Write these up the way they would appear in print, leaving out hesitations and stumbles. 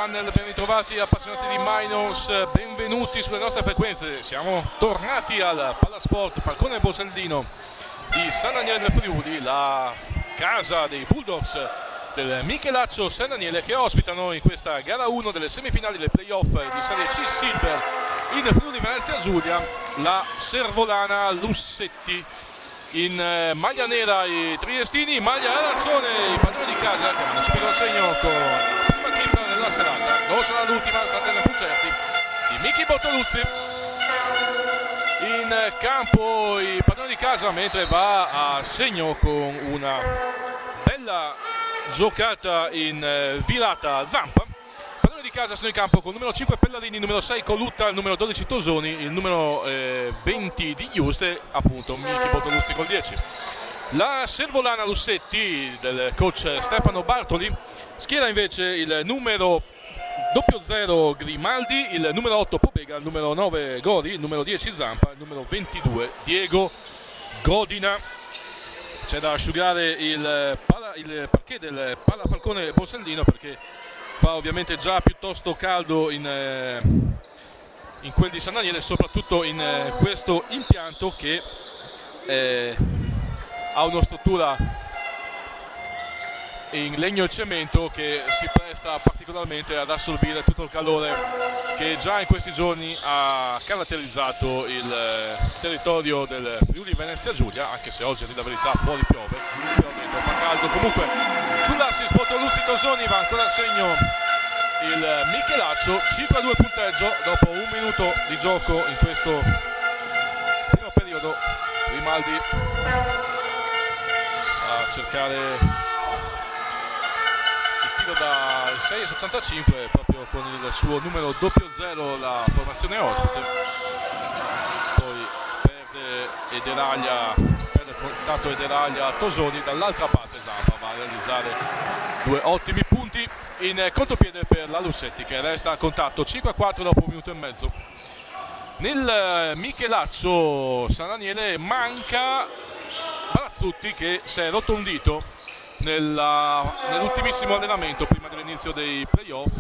Channel, ben ritrovati appassionati di Minors, benvenuti sulle nostre frequenze. Siamo tornati al Palasport Falcone Borsellino di San Daniele Friuli, la casa dei Bulldogs del Michelaccio San Daniele, che ospitano in questa gara 1 delle semifinali delle playoff di Serie C Silver in Friuli Venezia Giulia, la Servolana Lussetti. In maglia nera i triestini, maglia arancione i padroni di casa, che hanno subito il segno con la prima tripla della serata. Non sarà l'ultima, state più certi, di Miki Bortoluzzi. In campo i padroni di casa, mentre va a segno con una bella giocata in virata Zampa. I padroni di casa sono in campo con il numero 5 Pellarini, il numero 6 Colutta, il numero 12 Tosoni, il numero 20 di Juste, appunto Miki Bortoluzzi col 10. La Servolana Lussetti del coach Stefano Bartoli schiera invece il numero 00 Grimaldi, il numero 8 Pobega, il numero 9 Gori, il numero 10 Zampa, il numero 22 Diego Godina. C'è da asciugare il parquet del Pala Falcone Borsellino, perché fa ovviamente già piuttosto caldo in quel di San Daniele, soprattutto in questo impianto che ha una struttura in legno e cemento che si presta particolarmente ad assorbire tutto il calore che già in questi giorni ha caratterizzato il territorio del Friuli Venezia Giulia, anche se oggi a dire la verità fuori piove, fa caldo. Comunque sull'assist Bortoluzzi Tosoni va ancora a segno il Michelaccio, 5-2 punteggio dopo un minuto di gioco in questo primo periodo. Grimaldi a cercare il tiro da 6,75 proprio con il suo numero 00, la formazione ospite. Poi perde contatto e deraglia Tosoni, dall'altra parte Zampa va a realizzare due ottimi punti in contropiede per la Lussetti, che resta a contatto 5-4 dopo un minuto e mezzo. Nel Michelaccio San Daniele manca Barazzutti, che si è rotto un dito nell'ultimissimo allenamento prima dell'inizio dei playoff.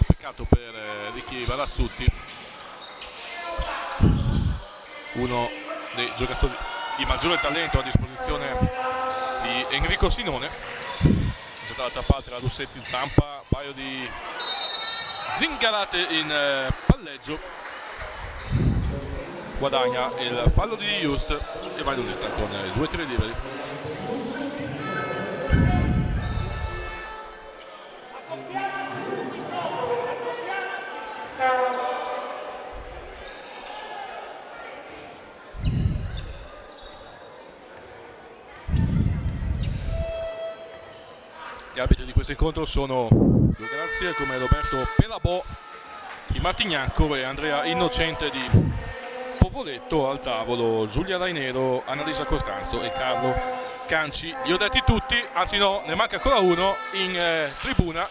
Peccato per Ricky Barazzutti, uno dei giocatori di maggiore talento a disposizione di Enrico Sinone. Già dall'altra parte la Lussetti Zampa, un paio di zingarate in palleggio, guadagna il fallo di Just e va in lunetta con due tiri liberi. Gli arbitri di questo incontro sono due grazie come Roberto Pelabò di Martignanco e Andrea Innocente di Povoletto. Al tavolo Giulia Rainero, Annalisa Costanzo e Carlo Canci. Li ho detti tutti, anzi no, ne manca ancora uno in tribuna.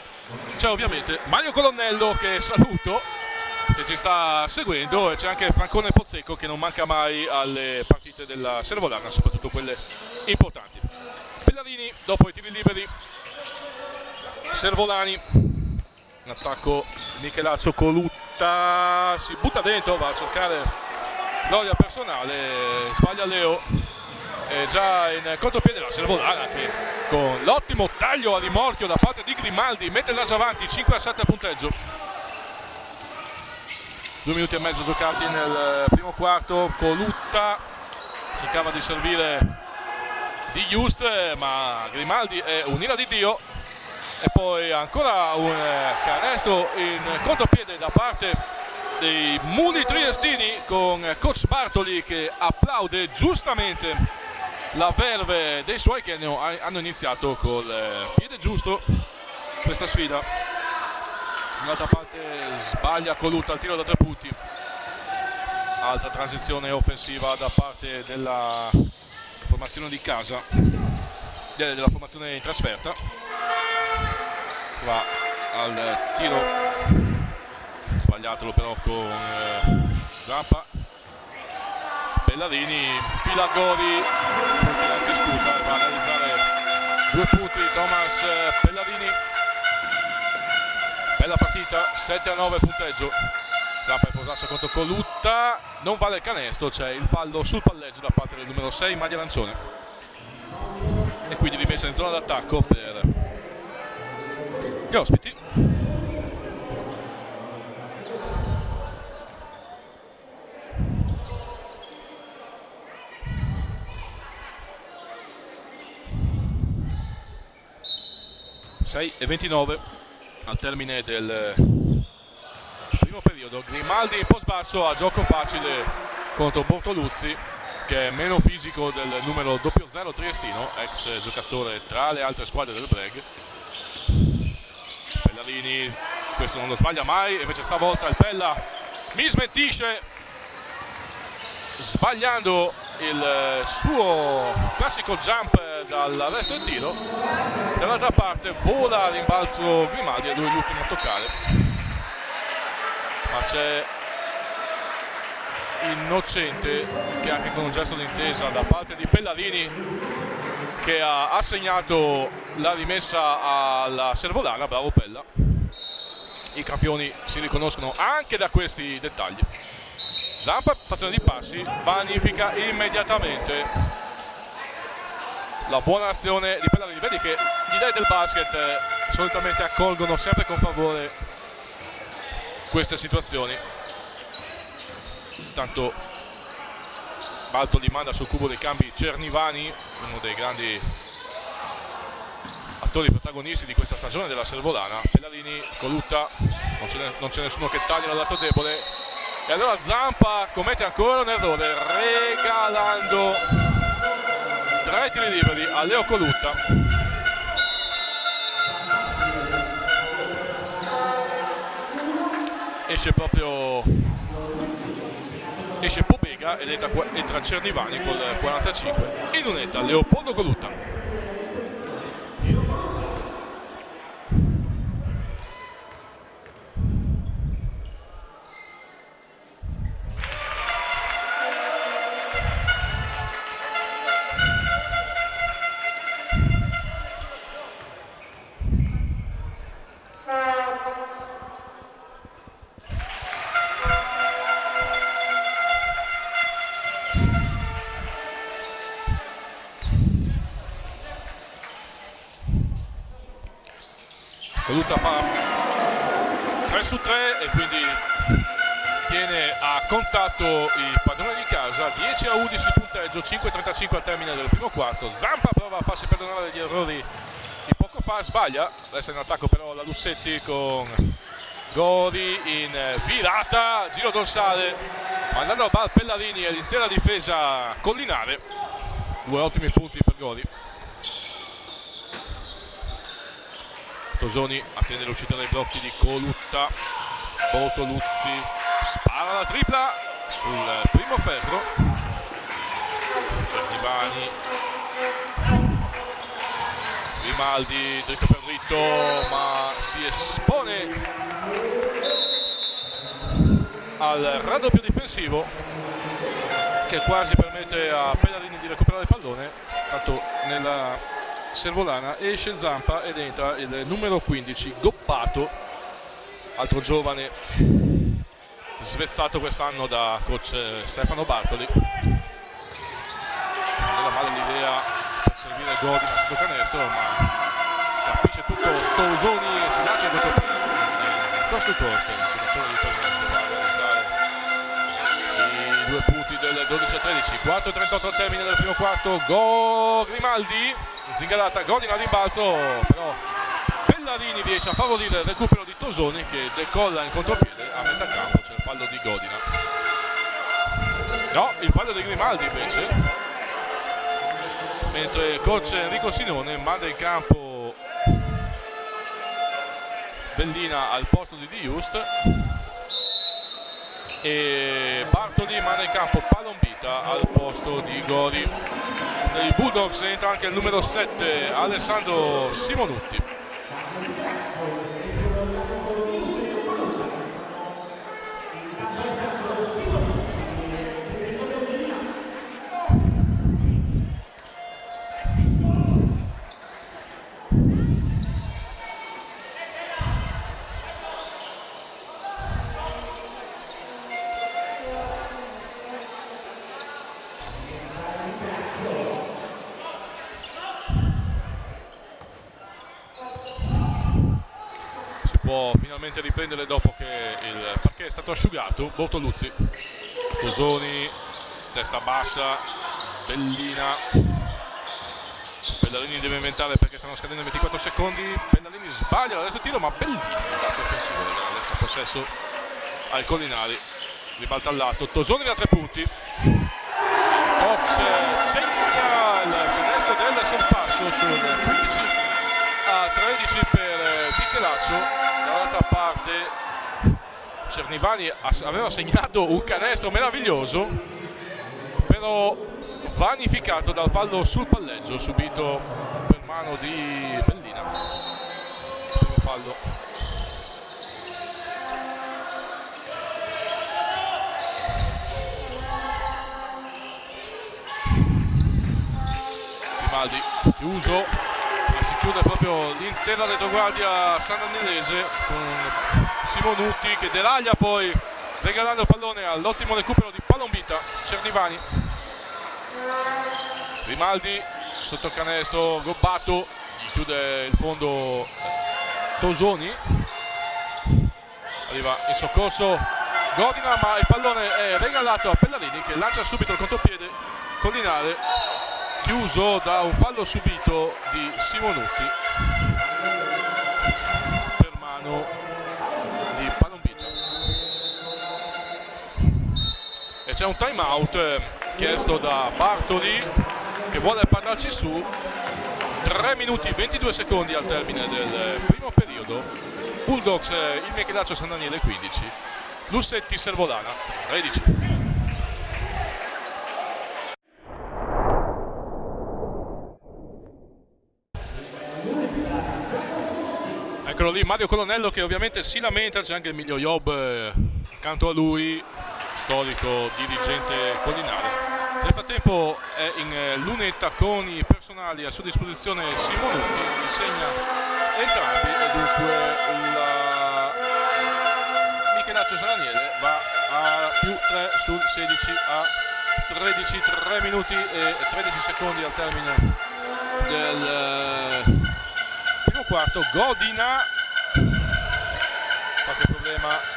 C'è ovviamente Mario Colonnello, che saluto, che ci sta seguendo, e c'è anche Francone Pozzecco, che non manca mai alle partite della Servolana, soprattutto quelle importanti. Pellarini dopo i tiri liberi. Servolani, in attacco Michelaccio, Colutta si butta dentro, va a cercare gloria personale, sbaglia Leo, e già in contropiede la Servolana, che con l'ottimo taglio a rimorchio da parte di Grimaldi mette il naso avanti, 5-7 punteggio. 2 minuti e mezzo giocati nel primo quarto. Colutta cercava di servire di Just, ma Grimaldi è un'ira di Dio. E poi ancora un canestro in contropiede da parte dei Muli Triestini, con coach Bartoli che applaude giustamente la verve dei suoi, che hanno iniziato col piede giusto questa sfida. Dall'altra parte sbaglia Colutta al tiro da 3 punti. Altra transizione offensiva da parte della formazione di casa, della formazione in trasferta. Va al tiro sbagliatelo però con Zampa. Pellarini fila Gori, scusa, va a realizzare 2 punti Thomas Pellarini. Bella partita, 7-9 punteggio. Zampa in possesso contro Colutta, non vale il canestro, c'è il fallo sul palleggio da parte del numero 6 maglia arancione e quindi rimessa in zona d'attacco per gli ospiti. E 29 al termine del primo periodo. Grimaldi in post basso a gioco facile contro Bortoluzzi, che è meno fisico del numero 00 triestino, ex giocatore tra le altre squadre del Breg. Pellarini, questo non lo sbaglia mai, invece stavolta il Pella mi smentisce sbagliando il suo classico jump dall'arresto del tiro. Dall'altra parte vola a rimbalzo Grimaldi, è lui l'ultimo a toccare, ma c'è Innocente che anche con un gesto d'intesa da parte di Pellarini, che ha assegnato la rimessa alla Servolana. Bravo Pella, i campioni si riconoscono anche da questi dettagli. Zampa, fazione di passi, vanifica immediatamente la buona azione di Pellarini. Vedi che gli dei del basket solitamente accolgono sempre con favore queste situazioni. Intanto Bartoli manda sul cubo dei cambi Cernivani, uno dei grandi attori protagonisti di questa stagione della Servolana. Pellarini, Colutta, non c'è nessuno che taglia dal lato debole, e allora Zampa commette ancora un errore regalando 3 tiri liberi a Leo Colutta. Esce Pobega ed entra Cernivani col 45 in lunetta Leopoldo Colutta. Colutta fa 3 su 3 e quindi tiene a contatto i padroni di casa. 10-11 punteggio, 5-35 al termine del primo quarto. Zampa prova a farsi perdonare degli errori di poco fa, sbaglia, resta in attacco però la Lussetti con Gori in virata, giro dorsale, mandando a bar Pellarini e l'intera difesa collinare. 2 ottimi punti per Gori. Tosoni attende l'uscita dai blocchi di Colutta. Bortoluzzi spara la tripla sul primo ferro. Cernivani, Grimaldi dritto per dritto, ma si espone al raddoppio difensivo che quasi permette a Pellarini di recuperare il pallone. Tanto nella Servolana esce Zampa ed entra il numero 15 Goppato, altro giovane svezzato quest'anno da coach Stefano Bartoli. Non era male l'idea per servire Godi sotto canestro, ma capisce tutto Tosoni e si lancia contro costo costo. Il giocatore di Tornetto va a realizzare i 2 punti del 12-13. 4-38 al termine del primo quarto. Grimaldi zingarata, Godina a rimbalzo, però Pellarini riesce a favorire il recupero di Tosoni che decolla in contropiede a metà campo. C'è il fallo di Godina, no, il fallo di Grimaldi invece, mentre il coach Enrico Sinone manda in campo Bellina al posto di Just e Bartoli manda in campo Palombita al posto di Gori. Nei Bulldogs entra anche il numero 7 Alessandro Simonutti. può finalmente riprendere dopo che il parquet è stato asciugato. Bortoluzzi, Tosoni, testa bassa, Bellina. Bellarini deve inventare perché stanno scadendo 24 secondi. Bellarini sbaglia adesso il tiro, ma Bellini nel calcio offensivo resta possesso ai Collinari. Ribalta al lato, Tosoni da 3 punti. Cox segna il canestro del sorpasso sul 15-13 per Michelaccio. Dall'altra parte Cernivani aveva segnato un canestro meraviglioso, però vanificato dal fallo sul palleggio subito per mano di Bellina. Primo fallo. Grimaldi chiuso, e si chiude proprio l'intera retroguardia sandanilese con Simonutti che deraglia poi regalando il pallone all'ottimo recupero di Palombita. Cernivani, Grimaldi sotto canestro, gobbato, gli chiude il fondo Tosoni, arriva in soccorso Godina, ma il pallone è regalato a Bellarini che lancia subito il contropiede Collinare, chiuso da un fallo subito di Simonutti per mano di Palombita. E c'è un time out chiesto da Bartoli che vuole parlarci su. 3 minuti 22 secondi al termine del primo periodo. Bulldogs il Michelaccio San Daniele 15, Lussetti Servolana 13. Eccolo lì Mario Colonnello che ovviamente si lamenta, c'è anche Emilio Job accanto a lui, storico dirigente collinare. Nel frattempo è in lunetta con i personali a sua disposizione Simonutti, li segna entrambi e dunque il Michelaccio San Daniele va a più 3 sul 16 a 13, 3 minuti e 13 secondi al termine del primo quarto. Godina, qualche problema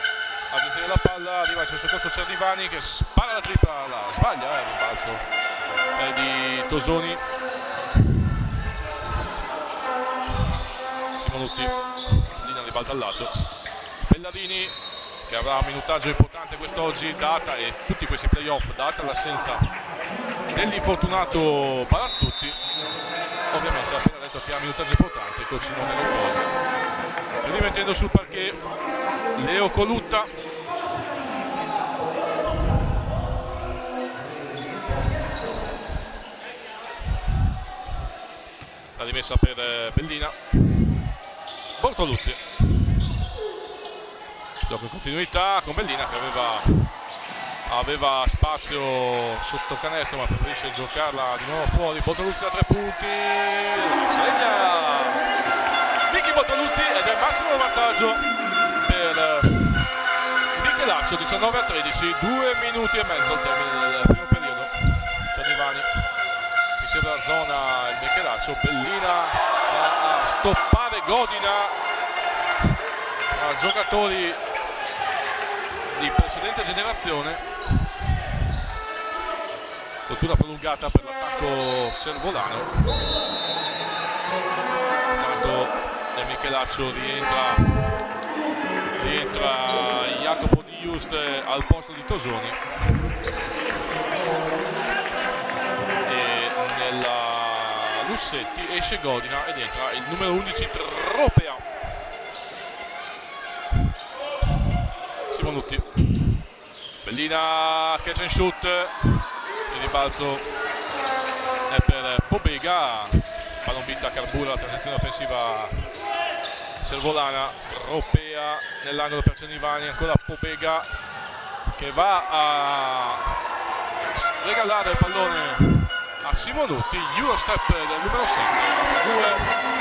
a gestire la palla, arriva il suo soccorso Cernivani che spara la tripla, la sbaglia, il rimbalzo è di Tosoni. Simonutti, Lina ribalta al lato, Bellarini che avrà un minutaggio importante quest'oggi data e tutti questi playoff data l'assenza dell'infortunato Barazzutti. Ovviamente appena detto che ha un minutaggio importante il coach non ne lo toglie. Rimettendo sul parquet Leo Colutta, la rimessa per Bellina. Bortoluzzi, gioco in continuità con Bellina che aveva spazio sotto canestro ma preferisce giocarla di nuovo fuori. Bortoluzzi da 3 punti, segna Michi Bortoluzzi ed è il massimo vantaggio per Michelaccio, 19-13, 2 minuti e mezzo al termine del primo periodo. Cernivani riceve la zona il Michelaccio, Bellina va a stoppare Godina, giocatori di precedente generazione. Rottura prolungata per l'attacco servolano. Intanto il Michelaccio rientra Jacopo Di Just al posto di Tosoni e nella Lussetti esce Godina ed entra il numero 11 Tropea. Simonutti, Bellina catch and shoot, il rimbalzo è per Pobega, Palombita carbura la transizione offensiva servolana, Tropea nell'angolo per Cernivani, ancora Pobega che va a regalare il pallone a Simonutti, Eurostep del numero 7, 2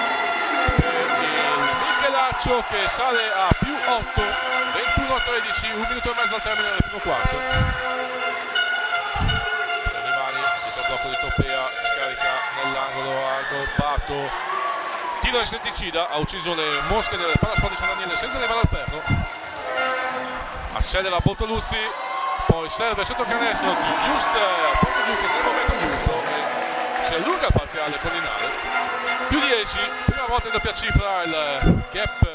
il Michelaccio che sale a più 8, 21-13, 1 minuto e mezzo al termine del primo quarto. Cernivani, dietro il blocco di Tropea, scarica nell'angolo, ha gobbato tiro insetticida, ha ucciso le mosche del Palasport di San Daniele senza levare al ferro. Accelera Bortoluzzi, poi serve sotto canestro, posto giusto nel momento giusto e si allunga il parziale collinare. Più 10, prima volta in doppia cifra il gap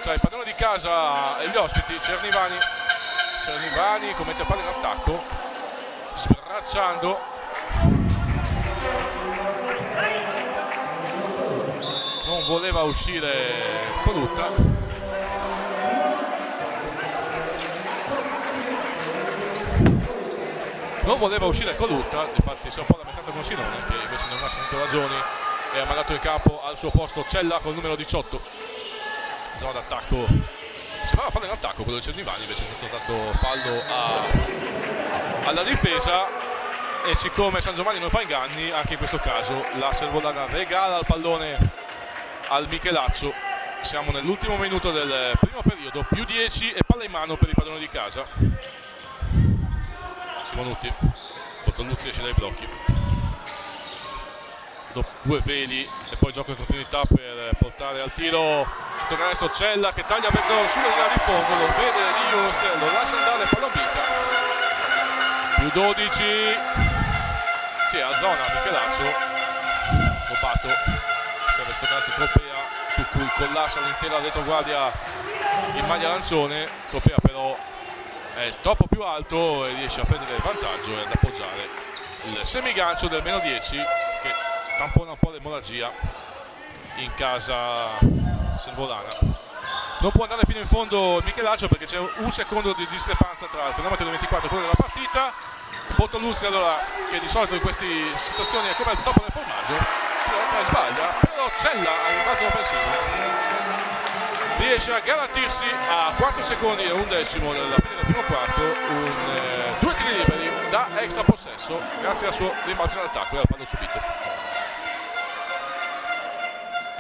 tra il padrone di casa e gli ospiti. Cernivani commette palla in attacco, sbracciando. Non voleva uscire Colutta. Infatti si è un po' lamentato con Sinone, che invece non ha sentito ragioni e ha mandato in campo al suo posto Cella col numero 18. Zona d'attacco, sembrava fallo in attacco quello di Cernivani, invece è stato dato fallo alla difesa. E siccome San Giovanni non fa inganni, anche in questo caso la Servolana regala il pallone al Michelaccio. Siamo nell'ultimo minuto del primo periodo, più 10 e palla in mano per il padrone di casa. Simonutti, Bortoluzzi esce dai blocchi, due veli e poi gioco in continuità per portare al tiro sotto canestro Cella, che taglia Verdon sulla linea di fondo, lo vede di Just, lo lascia andare, palla vinta. Più 12, sì, a zona Michelaccio, Bobato, serve sto canestro Tropea su cui collassa l'intera retroguardia in maglia arancione. Tropea però è troppo più alto e riesce a prendere il vantaggio e ad appoggiare il semigancio del meno 10 che tampona un po' l'emorragia in casa Servolana. Non può andare fino in fondo Michelaccio perché c'è un secondo di discrepanza tra il cronometro del 24 e quello della partita. Bortoluzzi allora, che di solito in queste situazioni è come il topo del formaggio, sbaglia, però Cella ha un razzo offensivo, riesce a garantirsi a 4 secondi e un decimo della fine del primo quarto due tiri liberi da extra possesso grazie al suo rimbalzo in attacco e al fallo subito.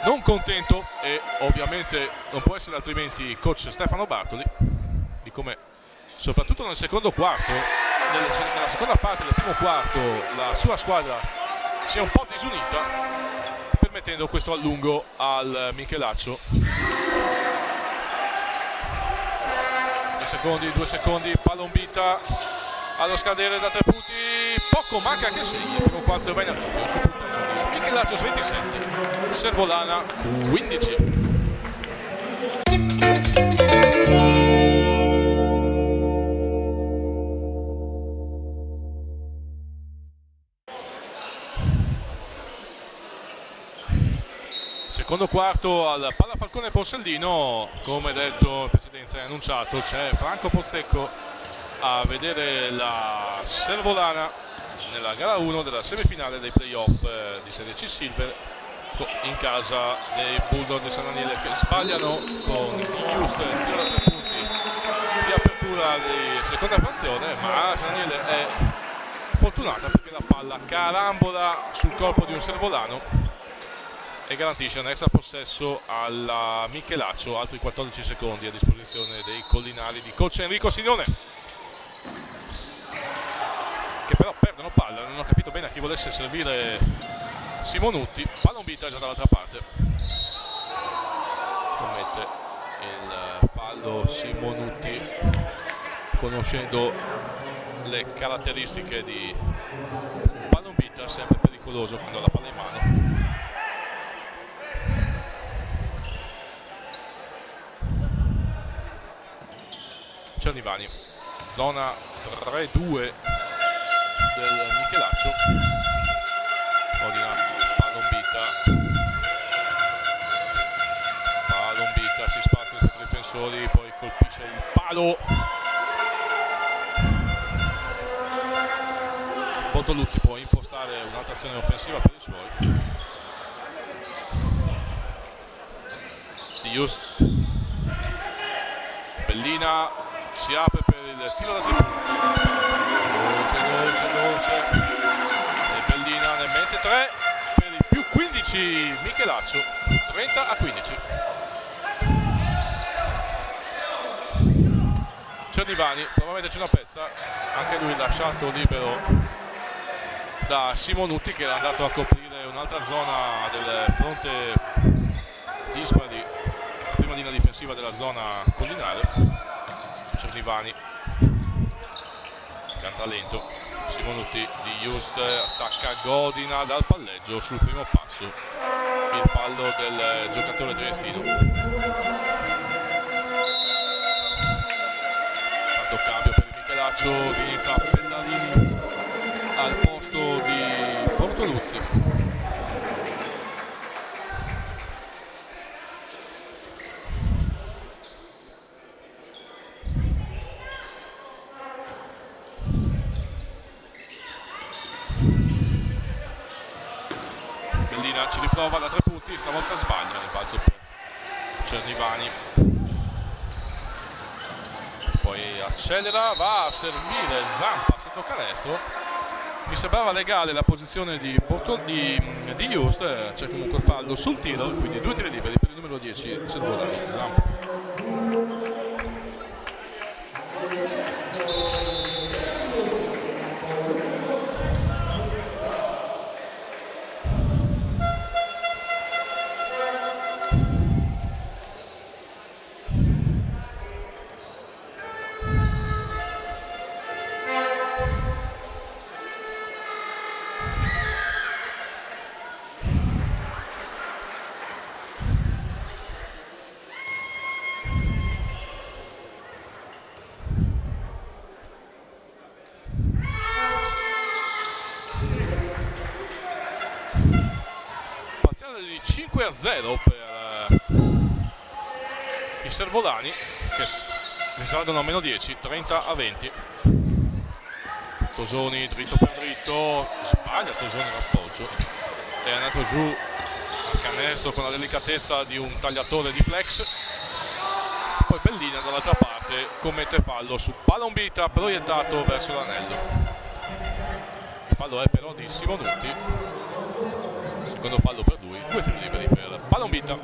Non contento, e ovviamente non può essere altrimenti, coach Stefano Bartoli, di come soprattutto nel secondo quarto, nella seconda parte del primo quarto, la sua squadra si è un po' disunita, permettendo questo allungo al Michelaccio. 2 secondi, Palombita allo scadere da 3 punti, poco manca che segni, il primo quarto va in attivo sul punteggio di Michelaccio 27, Servolana 15. Secondo quarto al Palla Falcone Porsellino, come detto in precedenza e annunciato, c'è Franco Pozzecco a vedere la Servolana nella gara 1 della semifinale dei playoff di Serie C Silver in casa dei Bulldog di San Daniele, che sbagliano con il Just il tiro da 3 punti di apertura di seconda frazione, ma San Daniele è fortunata perché la palla carambola sul corpo di un servolano e garantisce un extra possesso alla Michelaccio. Altri 14 secondi a disposizione dei collinari di coach Enrico Signone, che però perdono palla. Non ho capito bene a chi volesse servire Simonutti. Palombita già dall'altra parte, commette il fallo Simonutti, conoscendo le caratteristiche di Palombita, sempre pericoloso quando ha la palla in mano. Cernivani, zona 3-2 del Michelaccio, ordina Palombita, si spazia sotto i difensori, poi colpisce il palo. Bortoluzzi può impostare un'altra azione offensiva per i suoi. Di Just, Bellina si apre per il tiro da 3 punti, dolce e Bellina ne mette 3 per il più 15 Michelaccio, 30-15. Cernivani prova a metterci una pezza, anche lui lasciato libero da Simonutti, che era andato a coprire un un'altra zona del fronte dispari, prima linea difensiva della zona collinare. Cernivani, Cantalento, Simonutti di Just, attacca Godina dal palleggio sul primo passo, il fallo del giocatore triestino. Tanto cambio per il Michelaccio, diventa Pellarini al posto di Bortoluzzi. Bellina ci riprova da 3 punti, stavolta sbaglia nel balzo per Cernivani. Poi accelera, va a servire Zampa sotto canestro. Mi sembrava legale la posizione di Just, c'è comunque fallo sul tiro, quindi 2 tiri liberi per il numero 10 Servolani, Zampa. Di 5-0 per i Servolani, che risalgono a meno 10, 30-20. Tosoni dritto per dritto, sbaglia Tosoni l'appoggio, è andato giù a canestro con la delicatezza di un tagliatore di flex. Poi Bellina dall'altra parte commette fallo su Palombita proiettato verso l'anello. Il fallo è però di Simonutti, secondo fallo per lui, 2 tiri liberi per Palombita.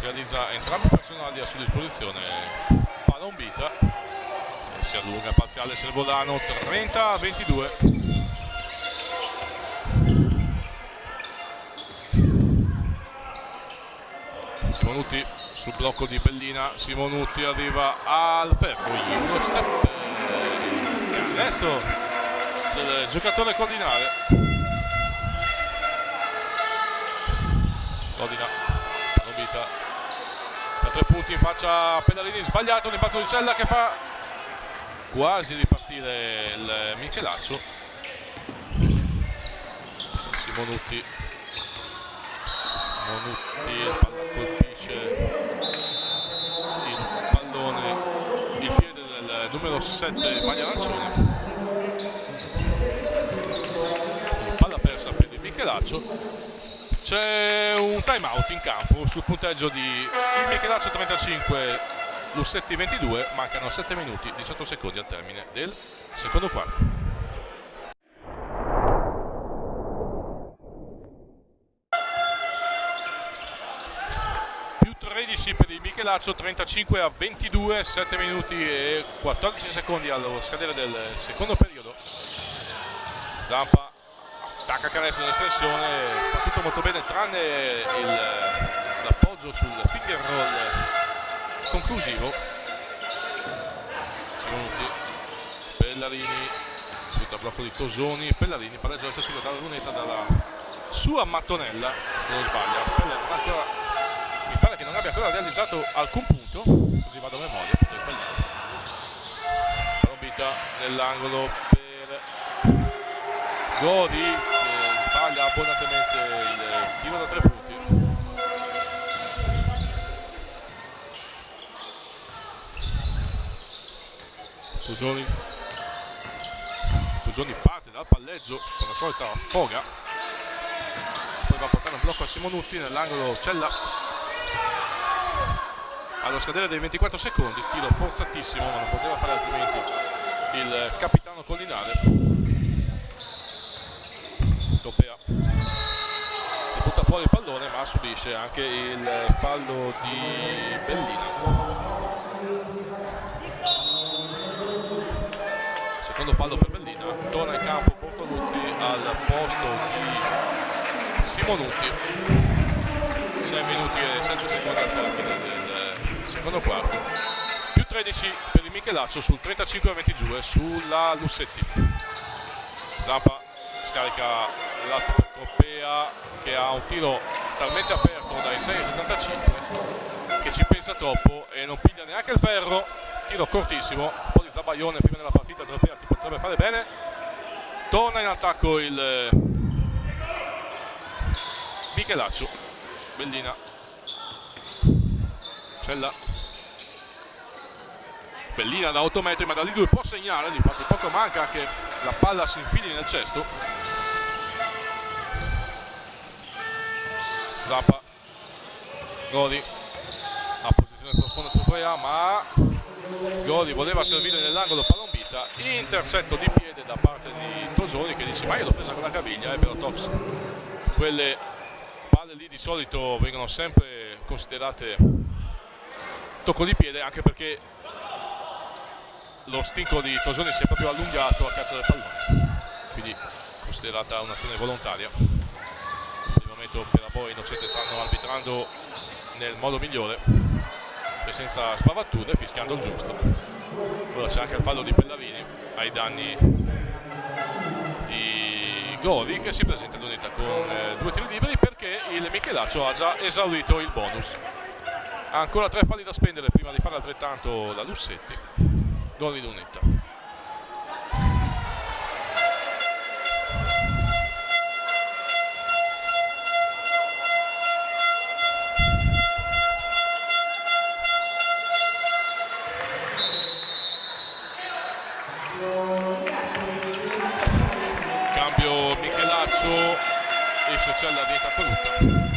Realizza entrambi i personaggi a sua disposizione Palombita e si allunga parziale Servolano 30-22. Simonutti sul blocco di Bellina, Simonutti arriva al ferro, uno step canestro del giocatore Collinare. Godina, Palombita da 3 punti in faccia a Pellarini, sbagliato un impazzo di Cella che fa quasi ripartire il Michelaccio. Simonutti, il palla colpisce il pallone, il piede del numero 7 maglia arancione. Palla persa per il Michelaccio. C'è un time out in campo sul punteggio di Michelaccio 35, Lussetti 22, mancano 7 minuti 18 secondi al termine del secondo quarto. 13 per il Michelaccio, 35-22, 7 minuti e 14 secondi allo scadere del secondo periodo. Zampa attacca canestro in estensione, fa tutto molto bene tranne l'appoggio sul pick and roll conclusivo. Simonutti, Pellarini, sotto a blocco di Tosoni, Pellarini, palleggio l'estensore dalla lunetta dalla sua mattonella, non sbaglia, ancora. Mi pare che non abbia ancora realizzato alcun punto, così vado a memoria, potrei sbagliare. Palombita nell'angolo per Godi, che sbaglia abbondantemente il tiro da 3 punti. Pugioni parte dal palleggio con la solita foga, poi va a portare un blocco a Simonutti nell'angolo Cella. Allo scadere dei 24 secondi, tiro forzatissimo, ma non poteva fare altrimenti il capitano Collinare. subisce anche il fallo di Bellina. Secondo fallo per Bellina, torna in campo Bortoluzzi al posto di Simonuti. 6 minuti e 7 secondi al termine del secondo quarto. Più 13 per il Michelaccio sul 35-22 sulla Lussetti. Zampa scarica la Tropea che ha un tiro talmente aperto dai 6,75 che ci pensa troppo e non piglia neanche il ferro. Tiro cortissimo, un po' di sbaione prima della partita. Tropea ti potrebbe fare bene. Torna in attacco il Michelaccio. Bellina, Cella, Bellina da 8 metri, ma da lì lui può segnare, infatti poco manca che la palla si infili nel cesto. Zappa, Godi, a posizione profonda Tropea, ma Godi voleva servire nell'angolo, Palombita, intercetto di piede da parte di Tosoni che dice ma io l'ho presa con la caviglia, però Tox, quelle palle lì di solito vengono sempre considerate tocco di piede, anche perché lo stinco di Tosoni si è proprio allungato a caccia del pallone, quindi considerata un'azione volontaria. Per il momento per la Boe Innocente stanno arbitrando nel modo migliore e senza spavatture, fischiando il giusto. Ora c'è anche il fallo di Pellarini ai danni di Gori, che si presenta all'unità con 2 tiri liberi perché il Michelaccio ha già esaurito il bonus. Ha ancora 3 falli da spendere prima di fare altrettanto la Lussetti. Gori Lunetta. Cambio Michelaccio, esce Cella, diventa Colucca.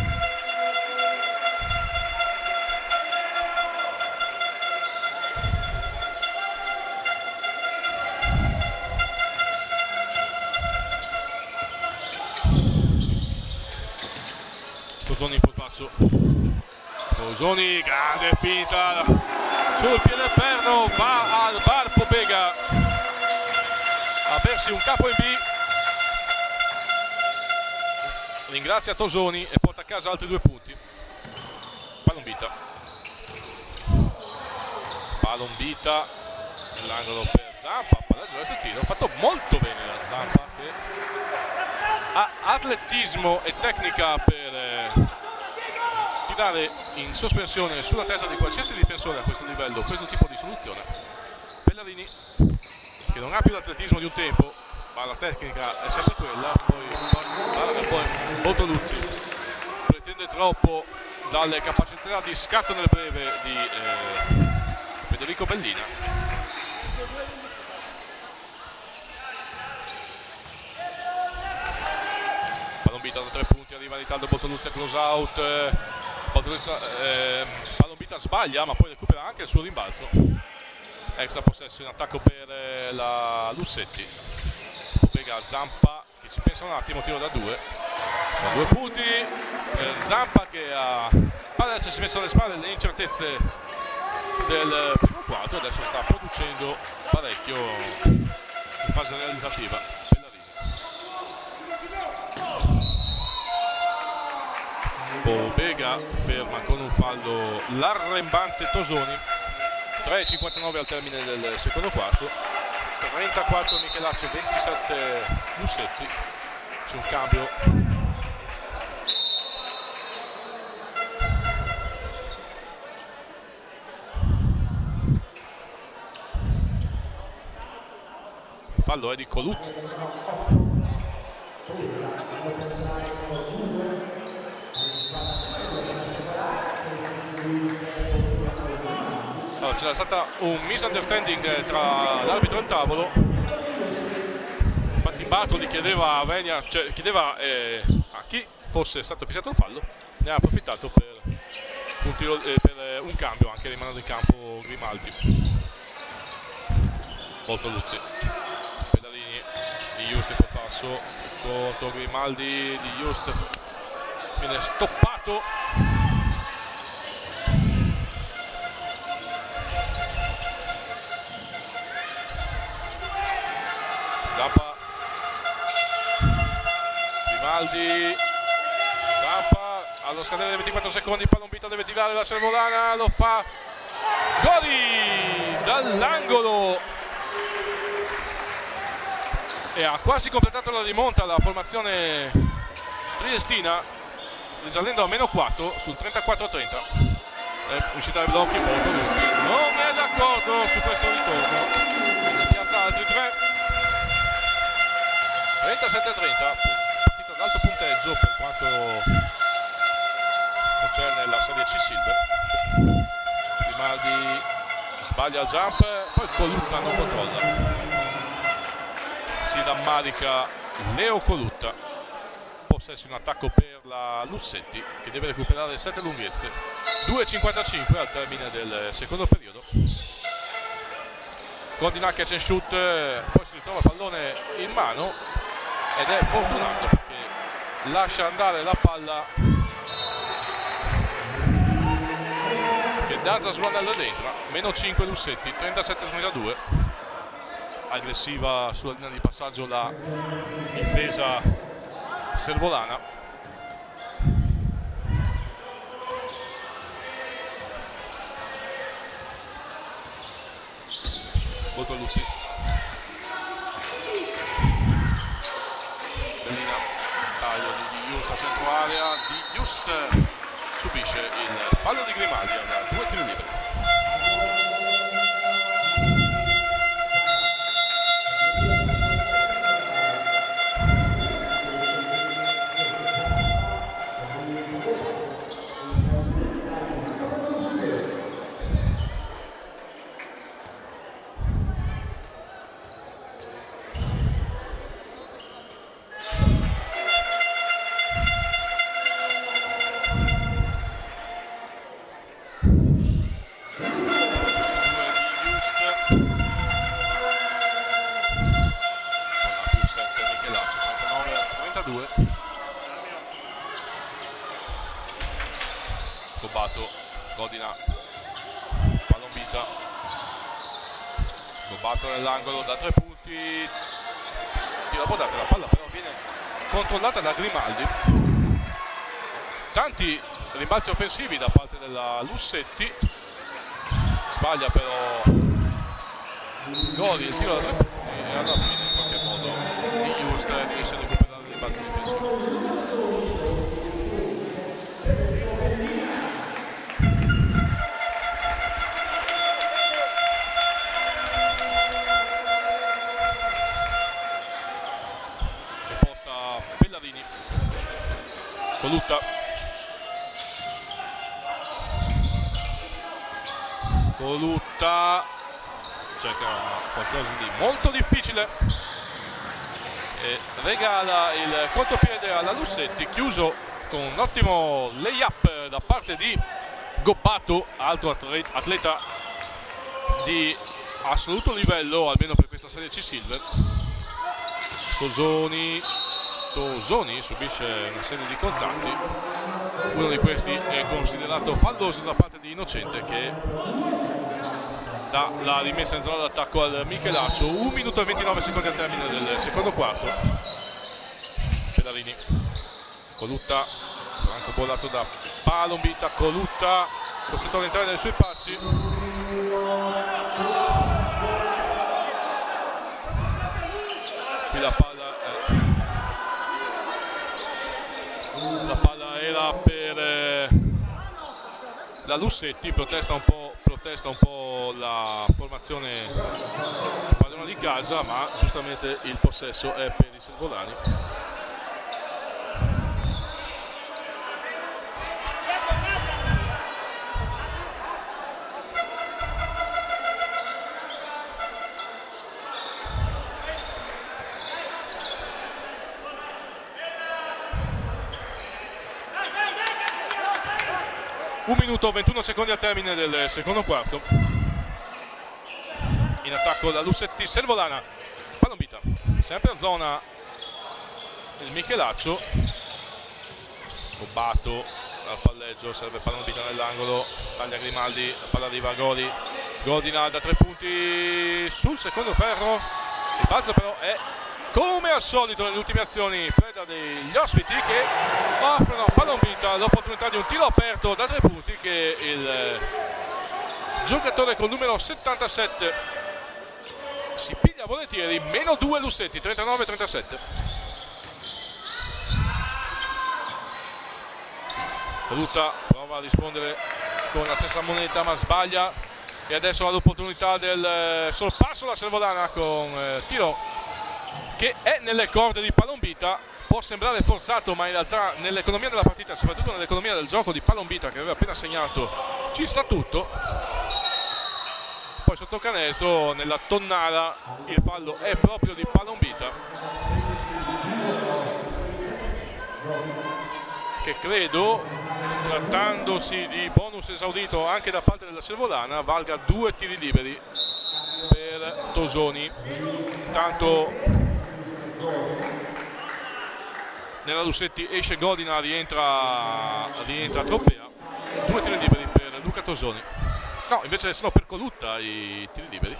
Tosoni in polpazzo. Tosoni, grande finta sul piede perno, va al bar Pobega a bersi un capo in B. Ringrazia Tosoni e porta a casa altri 2 punti. Palombita, l'angolo per Zampa, palleggio verso il tiro, fatto molto bene da Zampa che ha atletismo e tecnica per tirare in sospensione sulla testa di qualsiasi difensore a questo livello questo tipo di soluzione. Pellarini che non ha più l'atletismo di un tempo, ma la tecnica è sempre quella. Poi Bortoluzzi pretende troppo dalle capacità di scatto nel breve di Federico Bellina. Palombita da 3 punti, arriva in ritardo Bortoluzzi a close out. Palombita sbaglia ma poi recupera anche il suo rimbalzo. Extra possesso in attacco per la Lussetti. Pobega Zampa che ci pensa un attimo, tiro da 2. Sono 2 punti per Zampa che pare essersi messo alle spalle le incertezze del primo quarto, adesso sta producendo parecchio in fase realizzativa. Pobega ferma con un fallo l'arrembante Tosoni. 3,59 al termine del secondo quarto. 34 Michelaccio, 27 Lussetti. C'è un cambio. Il fallo è di Colucca. Allora, c'era stata un misunderstanding tra l'arbitro e il tavolo. Infatti Bartoli chiedeva a Venia, chiedeva a chi fosse stato fissato il fallo. Ne ha approfittato per un cambio, anche rimanendo in campo Grimaldi. Bortoluzzi, Pellarini, Di Just in pospasso contro Grimaldi. Di Just viene stoppato Gobbato. Zampa, Grimaldi, Zampa allo scadere dei 24 secondi, Palombita deve tirare la Servolana, lo fa Gori dall'angolo e ha quasi completato la rimonta la formazione triestina, risalendo a -4 sul 34-30. È uscita dai blocchi molto Luzzi, non è d'accordo su questo ritorno, piazza altri 3. 37-30, partita ad alto punteggio per quanto concerne la serie C Silver. Grimaldi sbaglia il jump, poi Colutta non controlla. Si rammarica Leo Colutta. Possesso in attacco per la Lussetti che deve recuperare 7 lunghezze. 2.55 al termine del secondo periodo. Cordina catch and shoot, poi si ritrova il pallone in mano ed è fortunato perché lascia andare la palla che Daza sguarda dentro. -5 Lussetti, 37-32. Aggressiva sulla linea di passaggio la difesa servolana. Molto Luzzi. Bellina, taglio di Just a centro area, di Just subisce il fallo di Grimaldi da 2 tiri liberi. Gobbato, Godina, Palombita, Gobbato nell'angolo da 3 punti, tira bodata la palla però viene controllata da Grimaldi. Tanti rimbalzi offensivi da parte della Lussetti, sbaglia però Gori il tiro da 3 punti e alla fine in qualche modo di Just riesce a recuperare il rimbalzo difensivo. Pellarini, Colutta, cerca qualcosa di molto difficile e regala il contropiede alla Lussetti, chiuso con un ottimo layup da parte di Gobbato, altro atleta di assoluto livello almeno per questa serie C Silver. Tosoni subisce una serie di contatti, uno di questi è considerato falloso da parte di Innocente che dà la rimessa in zona d'attacco al Michelaccio. 1 minuto e 29 secondi al termine del secondo quarto. Pellarini, Colutta, franco bollato da Palombita, Colutta costretto ad entrare nei suoi passi. Qui la palla era per la Lussetti, protesta un po' la formazione padrona di casa, ma giustamente il possesso è per i servolani. Un minuto e 21 secondi al termine del secondo quarto. In attacco la Lussetti, Servolana, Palombita, sempre a zona il Michelaccio, Gobbato al palleggio, serve pallone vita nell'angolo, taglia Grimaldi, la palla arriva a Goli, Godina da 3 punti sul secondo ferro, il balzo però è come al solito nelle ultime azioni preda degli ospiti che offrono pallone vita l'opportunità di un tiro aperto da 3 punti che il giocatore col numero 77 si piglia volentieri. Meno 2 Lussetti, 39-37. Voluta prova a rispondere con la stessa moneta ma sbaglia, e adesso ha l'opportunità del sorpasso la Servolana con tiro che è nelle corde di Palombita. Può sembrare forzato ma in realtà nell'economia della partita, soprattutto nell'economia del gioco di Palombita che aveva appena segnato, ci sta tutto. Poi sotto canestro nella tonnara il fallo è proprio di Palombita, che credo, trattandosi di bonus esaudito anche da parte della Servolana, valga 2 tiri liberi per Tosoni. Intanto nella Lussetti esce Godina, rientra Tropea, 2 tiri liberi per Luca Tosoni. No, invece sono per Colutta i tiri liberi.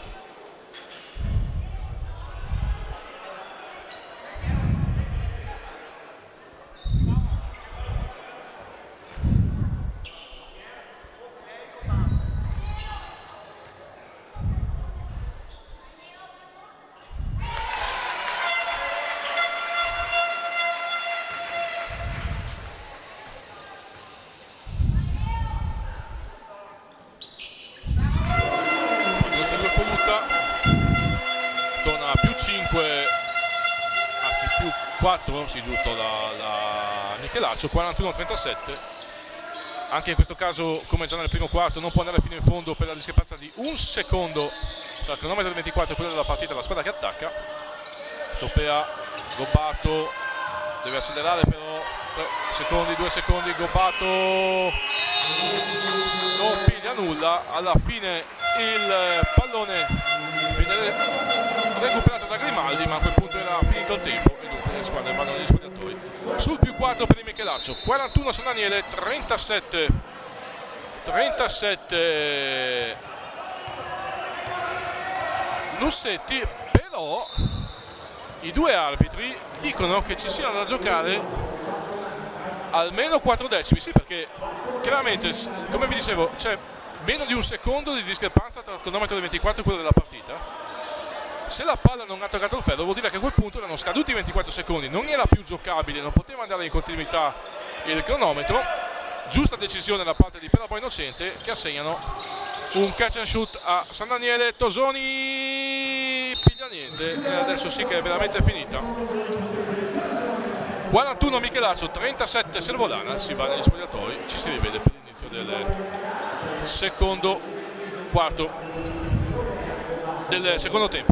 Più 4, sì, giusto, la Michelaccio, 41-37. Anche in questo caso, come già nel primo quarto, non può andare fino in fondo per la discrepanza di 1 secondo tra il cronometro del 24 e quello della partita, la squadra che attacca. Topea, Gobbato, deve accelerare però, 3 secondi, 2 secondi, Gobbato non piglia nulla, alla fine il pallone viene recuperato da Grimaldi, ma a quel punto era finito il tempo e dunque le squadre vanno negli spogliatoi. Sul più 4 per il Michelaccio, 41 San Daniele, 37 Lussetti. Però i 2 arbitri dicono che ci siano da giocare almeno 4 decimi, sì, perché chiaramente, come vi dicevo, c'è meno di 1 secondo di discrepanza tra il cronometro del 24 e quello della partita. Se la palla non ha toccato il ferro vuol dire che a quel punto erano scaduti 24 secondi, non era più giocabile, non poteva andare in continuità il cronometro. Giusta decisione da parte di Perabo Innocente, che assegnano un catch and shoot a San Daniele. Tosoni piglia niente e adesso sì che è veramente finita. 41 Michelaccio, 37 Servolana, si va negli spogliatoi, ci si rivede per l'inizio del secondo quarto, del secondo tempo.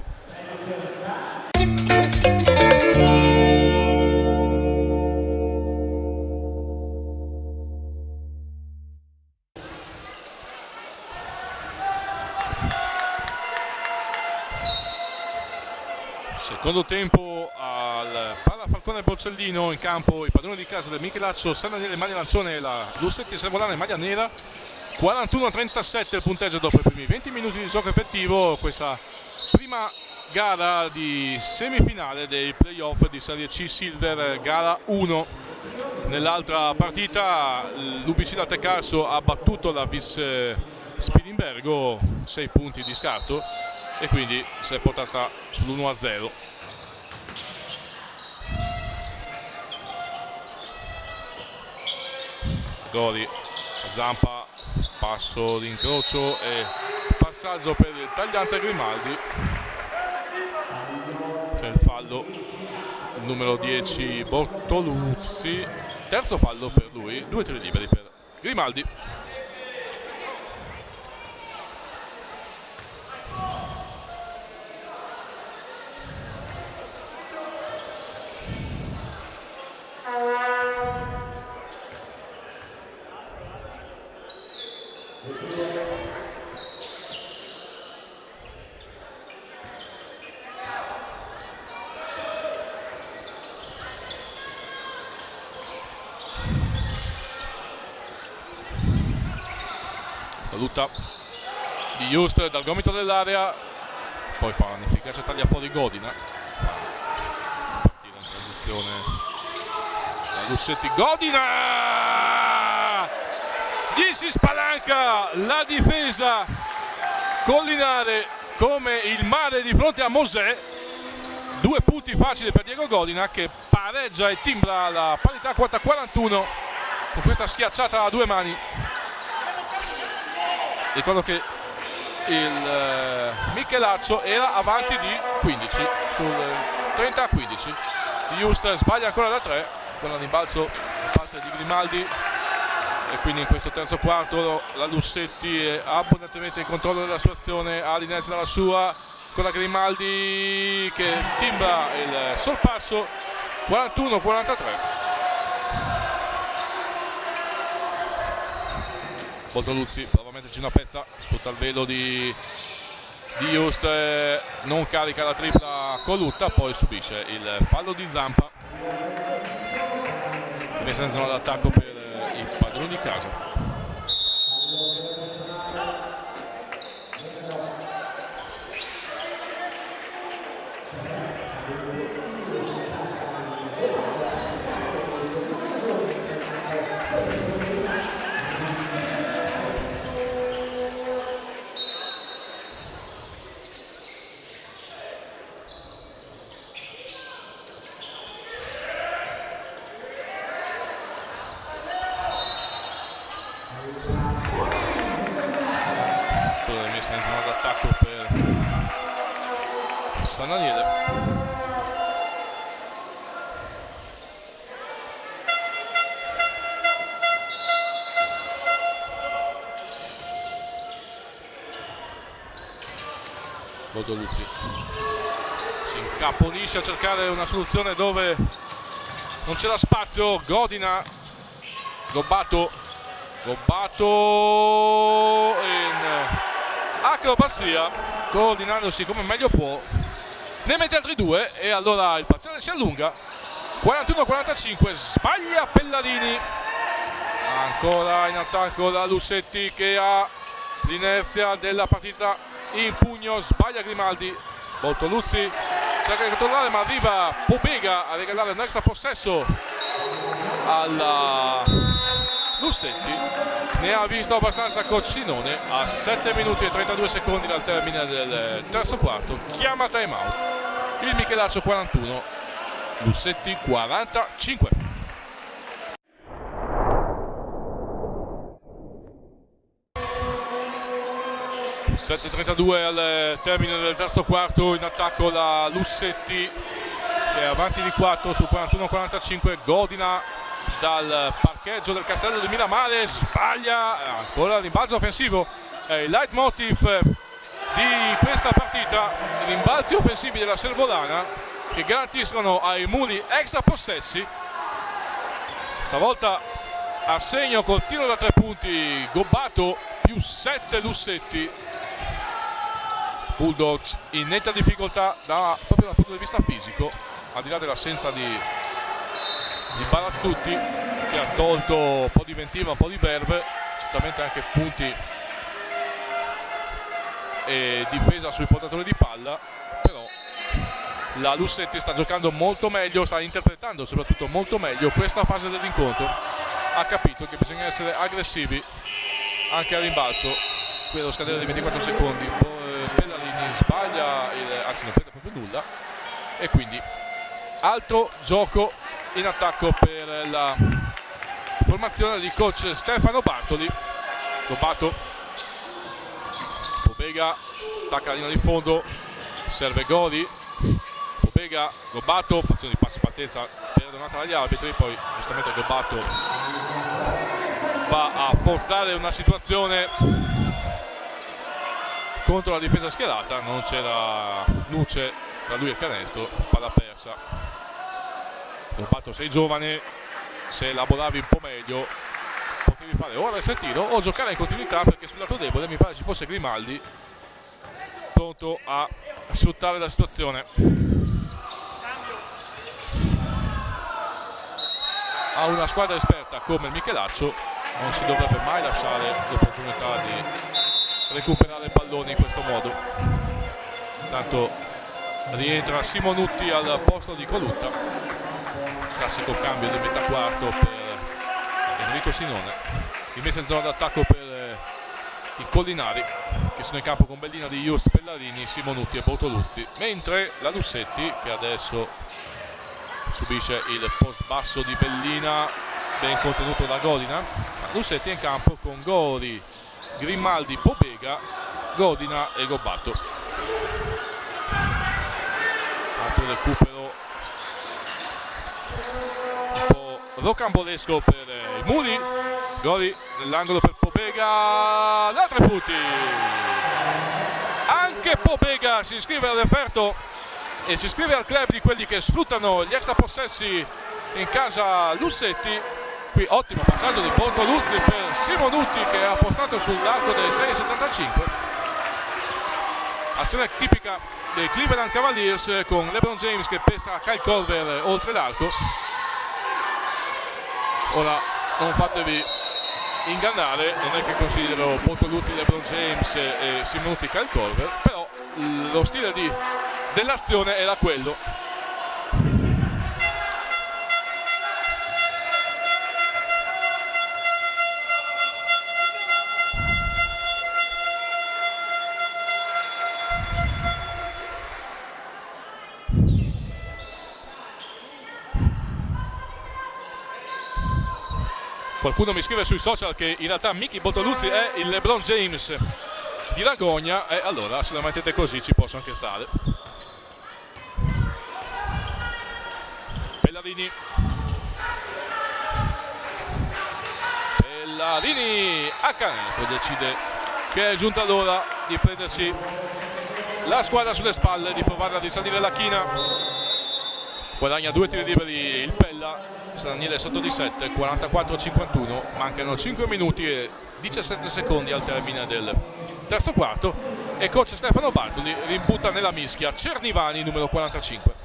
Secondo tempo al Palla Falcone Porcellino, in campo i padroni di casa del Michelaccio, San Daniele maglia arancione e la Lussetti Servolana maglia nera. 41-37 il punteggio dopo i primi 20 minuti di gioco effettivo. Questa prima gara di semifinale dei playoff di Serie C Silver, gara 1. Nell'altra partita l'UBC Latte Carso ha battuto la Vis Spilimbergo, 6 punti di scarto, e quindi si è portata sull'1-0. Gori, Zampa, passo d'incrocio e passaggio per il tagliante Grimaldi. C'è il fallo, il numero 10 Bortoluzzi, terzo fallo per lui, 2 tiri liberi per Grimaldi. Lutta di Just dal gomito dell'area, poi fa un'efficace taglia fuori Godina, partita in transizione da Lussetti. Godina gli si spalanca la difesa collinare come il mare di fronte a Mosè. 2 punti facili per Diego Godina, che pareggia e timbra la parità 40-41 con questa schiacciata a 2 mani. Ricordo che il Michelaccio era avanti di 15 sul 30-15. Just sbaglia ancora da 3 con la rimbalzo da parte di Grimaldi, e quindi in questo terzo quarto la Lussetti è abbondantemente in controllo della sua azione, ha l'inerzia dalla sua, con la Grimaldi che timbra il sorpasso 41-43. Bortoluzzi prova a metterci una pezza, sfrutta il velo di Just, non carica la tripla con Lutta, poi subisce il fallo di Zampa, messa in zona d'attacco per i padroni di casa. Messa in zona d'attacco per San Daniele. Bortoluzzi si incaponisce a cercare una soluzione dove non c'era spazio. Godina, Gobbato in acrobazia, coordinandosi come meglio può, ne mette altri 2 e allora il parziale si allunga 41-45. Sbaglia Pellarini, ancora in attacco da Lussetti che ha l'inerzia della partita in pugno. Sbaglia Grimaldi, Bortoluzzi cerca di controllare ma arriva Pobega a regalare un extra possesso alla Lussetti. Ne ha visto abbastanza Coccinone a 7 minuti e 32 secondi dal termine del terzo quarto. Chiama time out. Il Michelaccio 41, Lussetti 45. (7:32) al termine del terzo quarto. In attacco la Lussetti che è avanti di 4 su 41-45. Godina dal parcheggio del Castello di Miramare sbaglia, ancora il rimbalzo offensivo. È il leitmotiv di questa partita, i rimbalzi offensivi della Servolana che garantiscono ai Muli extra possessi. Stavolta a segno col tiro da 3 punti Gobbato, più 7 Lussetti. Bulldogs in netta difficoltà proprio dal punto di vista fisico, al di là dell'assenza di Barazzutti che ha tolto un po' di ventiva, un po' di verve, certamente anche punti e difesa sui portatori di palla, però la Lussetti sta giocando molto meglio, sta interpretando soprattutto molto meglio questa fase dell'incontro. Ha capito che bisogna essere aggressivi anche a rimbalzo. Qui allo scadere di 24 secondi Pellarini sbaglia, anzi non prende proprio nulla, e quindi altro gioco in attacco per la formazione di coach Stefano Bartoli. Gobbato, Pobega attacca la linea di fondo, serve Gori, Pobega, Gobbato, fazione di passi partenza perdonata dagli arbitri, poi giustamente Gobbato va a forzare una situazione contro la difesa schierata, non c'era luce tra lui e il canestro, palla persa. Gobbato, sei giovane, se elaboravi un po' meglio potevi fare o arresto e tiro o giocare in continuità, perché sul lato debole mi pare ci fosse Grimaldi pronto a sfruttare la situazione. A una squadra esperta come il Michelaccio non si dovrebbe mai lasciare l'opportunità di recuperare palloni in questo modo. Intanto rientra Simonutti al posto di Colutta, classico cambio di metà quarto per Enrico Sinone. Rimessa in zona d'attacco per i collinari, che sono in campo con Bellina di Just, Pellarini, Simonutti e Bortoluzzi, mentre la Lussetti, che adesso subisce il post basso di Bellina ben contenuto da Godina, Lussetti è in campo con Gori, Grimaldi, Pobega, Godina e Gobbato. Altro recupero un po' rocambolesco per i Muli. Gori nell'angolo per Pobega, da 3 punti. Anche Pobega si iscrive al referto e si iscrive al club di quelli che sfruttano gli extra possessi in casa Lussetti. Qui ottimo passaggio di Bortoluzzi per Simonutti, che ha postato sull'arco del 6,75. Azione tipica dei Cleveland Cavaliers, con LeBron James che pesa Kyle Korver oltre l'arco. Ora non fatevi ingannare, non è che considero Bortoluzzi, LeBron James e Simonutti Kyle Korver, però lo stile dell'azione era quello. Qualcuno mi scrive sui social che in realtà Mickey Bortoluzzi è il LeBron James di Ragogna, e allora se la mettete così ci posso anche stare. Pellarini a canestro, decide che è giunta l'ora di prendersi la squadra sulle spalle, di provare a risalire la china. Guadagna 2 tiri liberi il Pella. San Daniele sotto di 7, 44-51, mancano 5 minuti e 17 secondi al termine del terzo quarto, e coach Stefano Bartoli rimbutta nella mischia Cernivani, numero 45.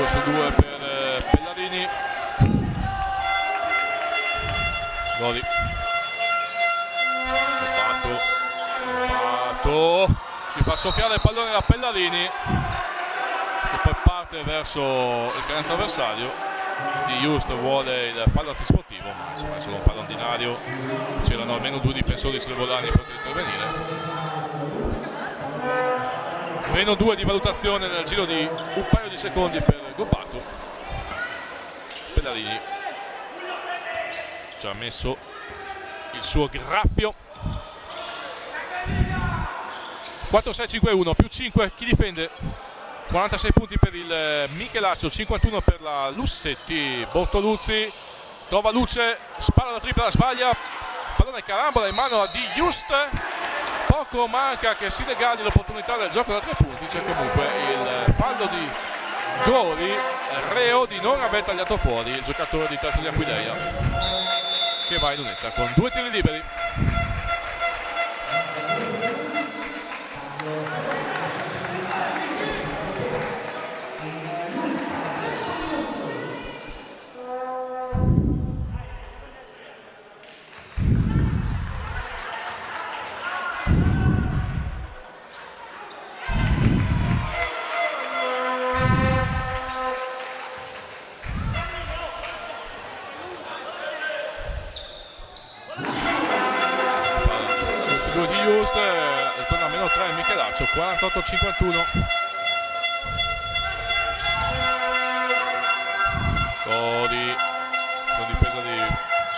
Su 2 per Pellarini. Gori. Gobbato. Si fa soffiare il pallone da Pellarini, che poi parte verso il canestro avversario. Di Just vuole il fallo antisportivo, ma insomma è solo un fallo ordinario. C'erano almeno 2 difensori slevolani pronti a intervenire. Meno 2 di valutazione nel giro di un paio di secondi per Gobbato. Pellarini ci ha messo il suo graffio. 4-6-5-1 più 5 chi difende, 46 punti per il Michelaccio, 51 per la Lussetti. Bortoluzzi trova luce, spara la tripla, sbaglia, pallone carambola in mano a Di Just. Poco manca che si regali l'opportunità del gioco da 3 punti. C'è comunque il fallo di Gori, reo di non aver tagliato fuori il giocatore di Terza di Aquileia, che va in lunetta con 2 tiri liberi. Ritorna a meno 3 il Michelaccio, 48-51. Gori con difesa di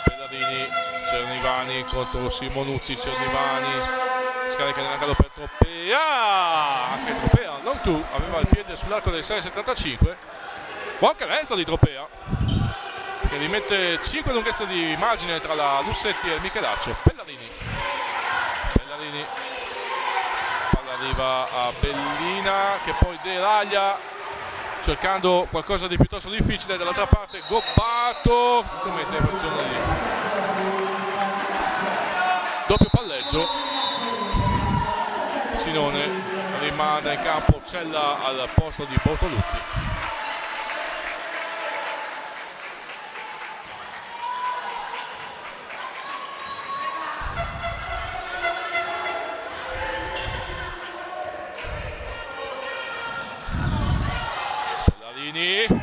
Pellarini. Cernivani contro Simonutti. Cernivani scarica nell'angolo per Tropea, anche Tropea non tu, aveva il piede sull'arco del 6,75. Buon canestro di Tropea, che rimette 5 lunghezze di margine tra la Lussetti e il Michelaccio. Pellarini, palla arriva a Bellina, che poi deraglia cercando qualcosa di piuttosto difficile. Dall'altra parte Gobbato commette azione di doppio palleggio. Sinone rimane in campo, Cella al posto di Bortoluzzi. Pellarini col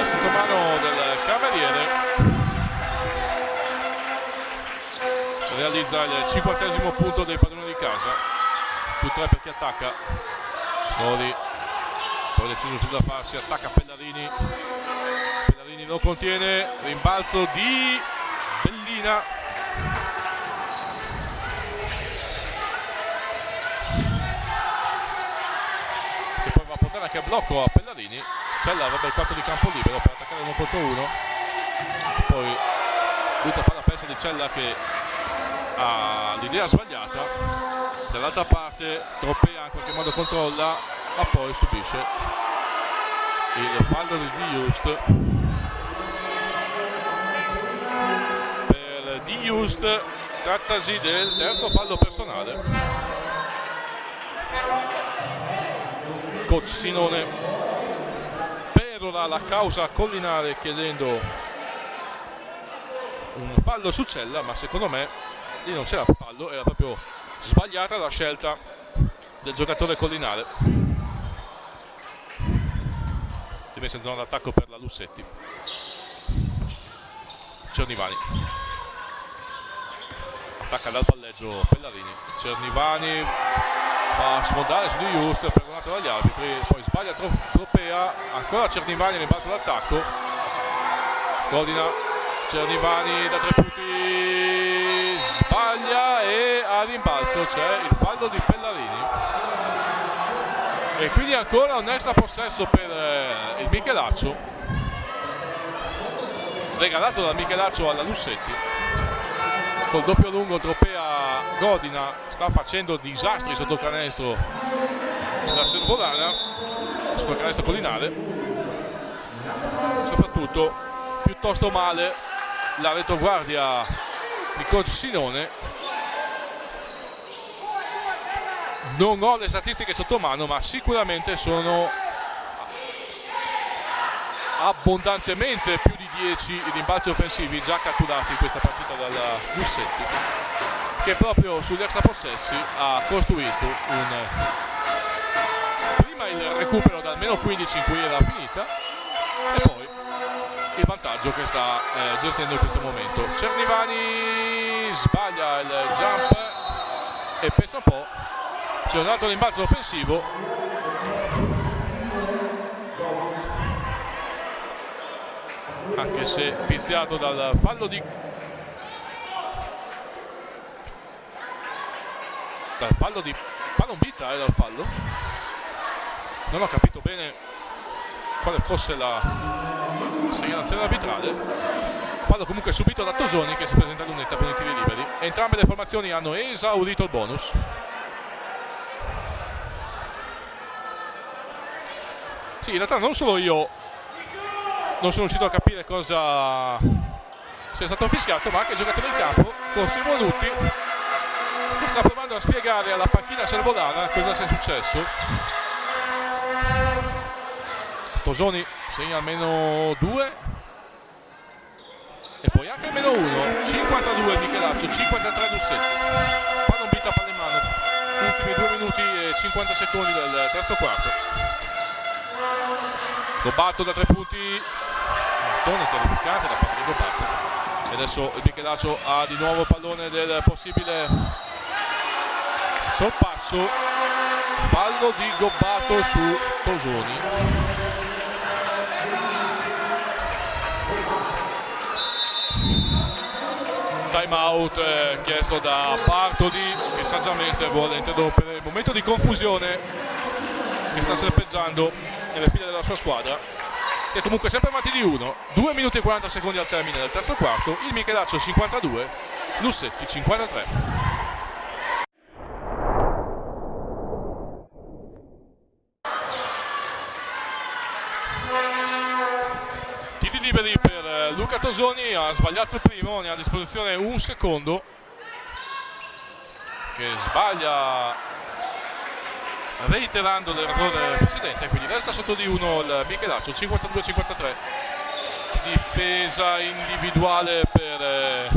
sottomano del cameriere realizza il 50° punto dei padroni di casa, più 3 per chi attacca. Noli poi deciso sul da farsi, attacca Pellarini, Pellarini lo contiene, rimbalzo di Bellina, che poi va a portare anche a blocco a Pellarini. Cella avrebbe il 4 di campo libero per attaccare 1 contro 1, poi butta palla persa di Cella che ha l'idea sbagliata. Dall'altra parte Tropea in qualche modo controlla, ma poi subisce il fallo di Just. Per Di Just trattasi del terzo fallo personale. Coach Sinone perora la causa Collinare chiedendo un fallo su Cella, ma secondo me lì non c'era fallo, era proprio sbagliata la scelta del giocatore Collinare. Si è messa in zona d'attacco per la Lussetti. Cernivani attacca dal palleggio Pellarini, Cernivani va a sfondare su Di Just, perdonato dagli arbitri, poi sbaglia Tropea, ancora Cernivani nel basso d'attacco, coordina Cernivani da 3 punti, sbaglia e a rimbalzo c'è il fallo di Pellarini e quindi ancora un extra possesso per il Michelaccio, regalato da Michelaccio alla Lussetti. Col doppio lungo Tropea Godina sta facendo disastri sotto canestro da Servolana, sotto canestro Collinare, soprattutto piuttosto male la retroguardia di coach Sinone. Non ho le statistiche sotto mano, ma sicuramente sono abbondantemente più di 10 i rimbalzi offensivi già catturati in questa partita dalla Lussetti, che proprio sugli extra possessi ha costruito prima il recupero da almeno 15 in cui era finita e poi il vantaggio che sta gestendo in questo momento. Cernivani sbaglia il jump e pensa un po', c'è un altro rimbalzo offensivo, anche se viziato dal fallo di pallon vita, era il fallo. Non ho capito bene quale fosse la segnalazione arbitrale. Fallo comunque subito da Tosoni, che si presenta a lunetta per i tiri liberi. Entrambe le formazioni hanno esaurito il bonus. Sì, in realtà non solo io non sono riuscito a capire cosa sia stato fischiato, ma anche il giocatore in campo, Cosimo Rutti, che sta provando a spiegare alla panchina servolana cosa sia successo. Tosoni segna almeno 2 e poi anche almeno 1. 52 Michelaccio, 53 Lussetti. Pallon vita, palla in mano. Ultimi 2 minuti e 50 secondi del terzo quarto. Gobbato da 3 punti, mattone terrificante da parte di Gobbato. E adesso il Michelaccio ha di nuovo pallone del possibile sorpasso. Fallo di Gobbato su Tosoni. Time out chiesto da Bartoli, che saggiamente vuole interrompere il momento di confusione che sta serpeggiando nelle file della sua squadra, che comunque è sempre avanti di 1. 2 minuti e 40 secondi al termine del terzo quarto. Il Michelaccio 52, Lussetti 53. Tosoni ha sbagliato il primo, ne ha a disposizione un secondo, che sbaglia reiterando l'errore precedente, quindi resta sotto di 1 il Michelaccio. 52-53, difesa individuale per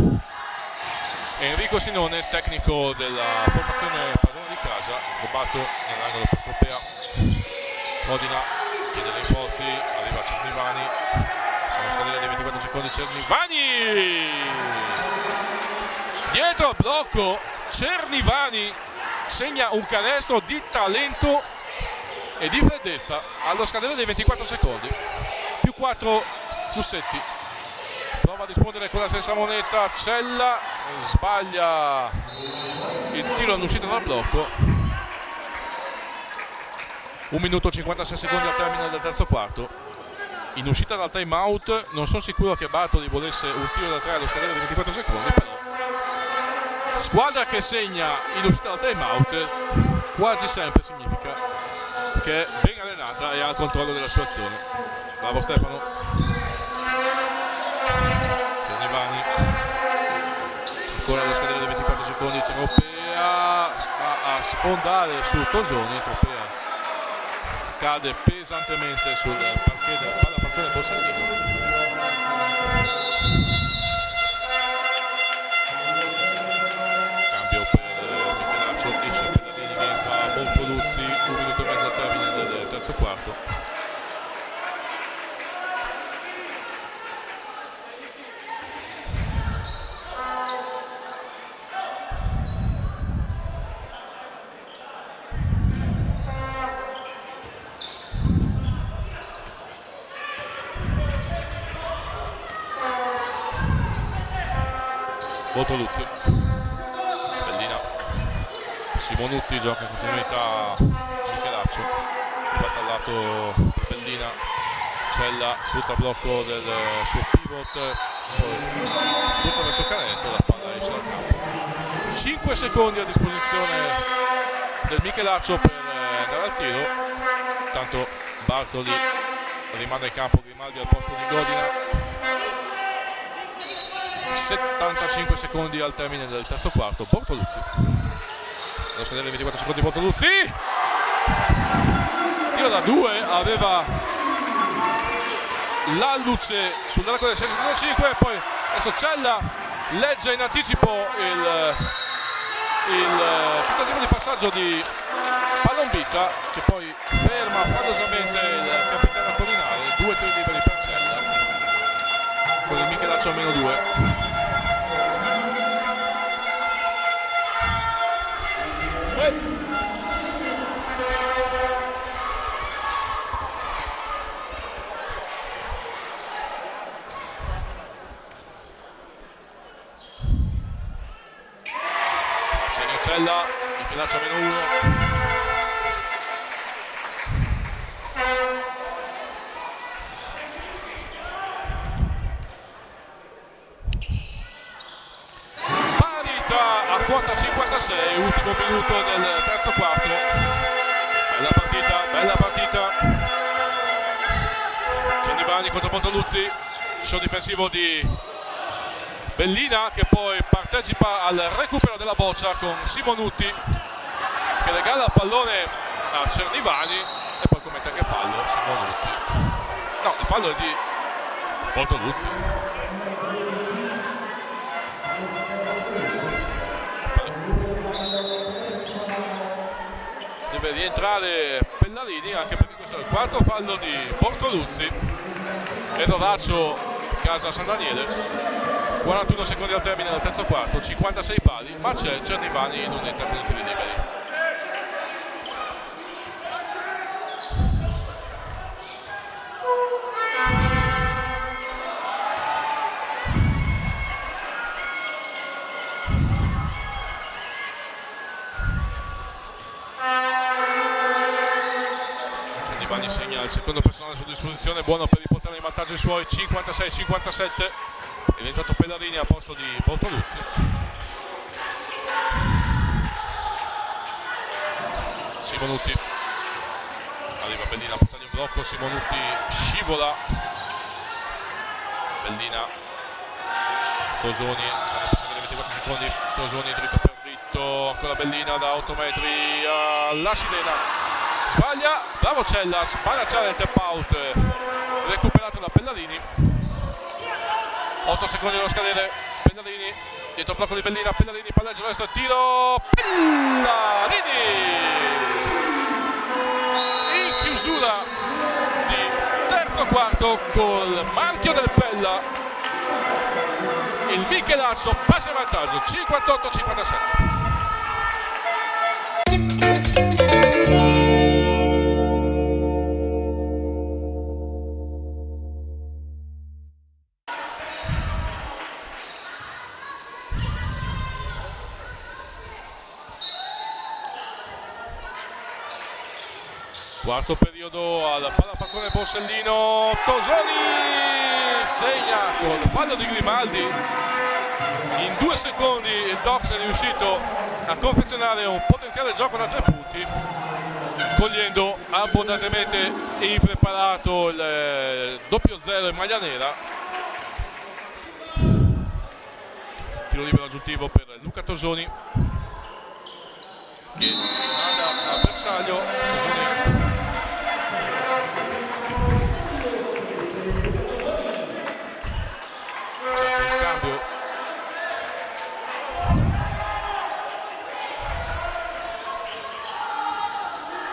Enrico Sinone, tecnico della formazione padrone di casa. Rubato nell'angolo per Tropea, Modina chiede rinforzi, arriva Cernivani, con scadere dei 24 secondi. Cernivani dietro al blocco, Cernivani segna un canestro di talento e di freddezza allo scadere dei 24 secondi, più 4 Mussetti. Prova a rispondere con la stessa moneta, Cella sbaglia il tiro all'uscita dal blocco. 1 minuto e 56 secondi al termine del terzo quarto. In uscita dal time out, non sono sicuro che Bartoli volesse un tiro da 3 allo scadere dei 24 secondi, però squadra che segna in uscita dal time out quasi sempre significa che è ben allenata e ha il controllo della situazione. Bravo Stefano. Cernivani ancora allo scadere dei 24 secondi, Tropea a sfondare su Tosoni. Tropea cade pesantemente sul parquet del pallapaltone Borsellino. Cambio per Michelaccio, esce Pedalini, diventa Bortoluzzi. 1 minuto e mezzo al termine del terzo quarto. Bortoluzzi, Bellina, Simonutti gioca in continuità Michelaccio, fatto al lato Bellina, Cella sfrutta blocco del suo pivot, poi butta verso il canestro, la palla esce dal campo. 5 secondi a disposizione del Michelaccio per andare al tiro. Intanto Bartoli rimane in campo, Grimaldi al posto di Godina. 75 secondi al termine del terzo quarto. Bortoluzzi, allo scadere 24 secondi Bortoluzzi, tiro da 2, aveva la luce sull'arco del 65, poi adesso Cella legge in anticipo il tentativo di passaggio di Palombita, che poi ferma favolosamente il capitano Collinare. 2 tiri liberi per Cella, con il Michelaccio a meno 2. Segna Cella, Michelaccio a meno 1. Quota 56, ultimo minuto del terzo quarto. Bella partita. Cernivani contro Bortoluzzi, show difensivo di Bellina, che poi partecipa al recupero della boccia con Simonutti, che regala il pallone a Cernivani e poi commette anche fallo Simonutti. No, il fallo è di Bortoluzzi. Deve rientrare Pellarini, anche perché questo è il quarto fallo di Bortoluzzi. Erroraccio casa San Daniele. 41 secondi al termine del terzo quarto, 56 pali, ma c'è Cernivani in un'etta con i tiri liberi. Cernivani segna il secondo personale su disposizione, buono per riportare in vantaggio i suoi. 56-57, è diventato Pellarini a posto di Bortoluzzi. Simonutti, arriva Bellina a portargli un blocco, Simonutti scivola, Bellina Tosoni, 24 secondi, Tosoni dritto per dritto, ancora Bellina da 8 metri, la sirena sbaglia, bravo Cellas, manacciare il tap out, recuperato da Pellarini. 8 secondi dello scadere, Pellarini dietro il blocco di Bellina, Pellarini palleggio destro, tiro, Pellarini in chiusura di terzo quarto col marchio del Pella. Il Michelaccio passa in vantaggio 58-57. Quarto periodo al pallapalcone Borsellino, Tosoni segna con il fallo di Grimaldi. In 2 secondi il Dox è riuscito a confezionare un potenziale gioco da 3 punti, cogliendo abbondantemente impreparato il doppio 0 in maglia nera. Tiro libero aggiuntivo per Luca Tosoni che manda al bersaglio.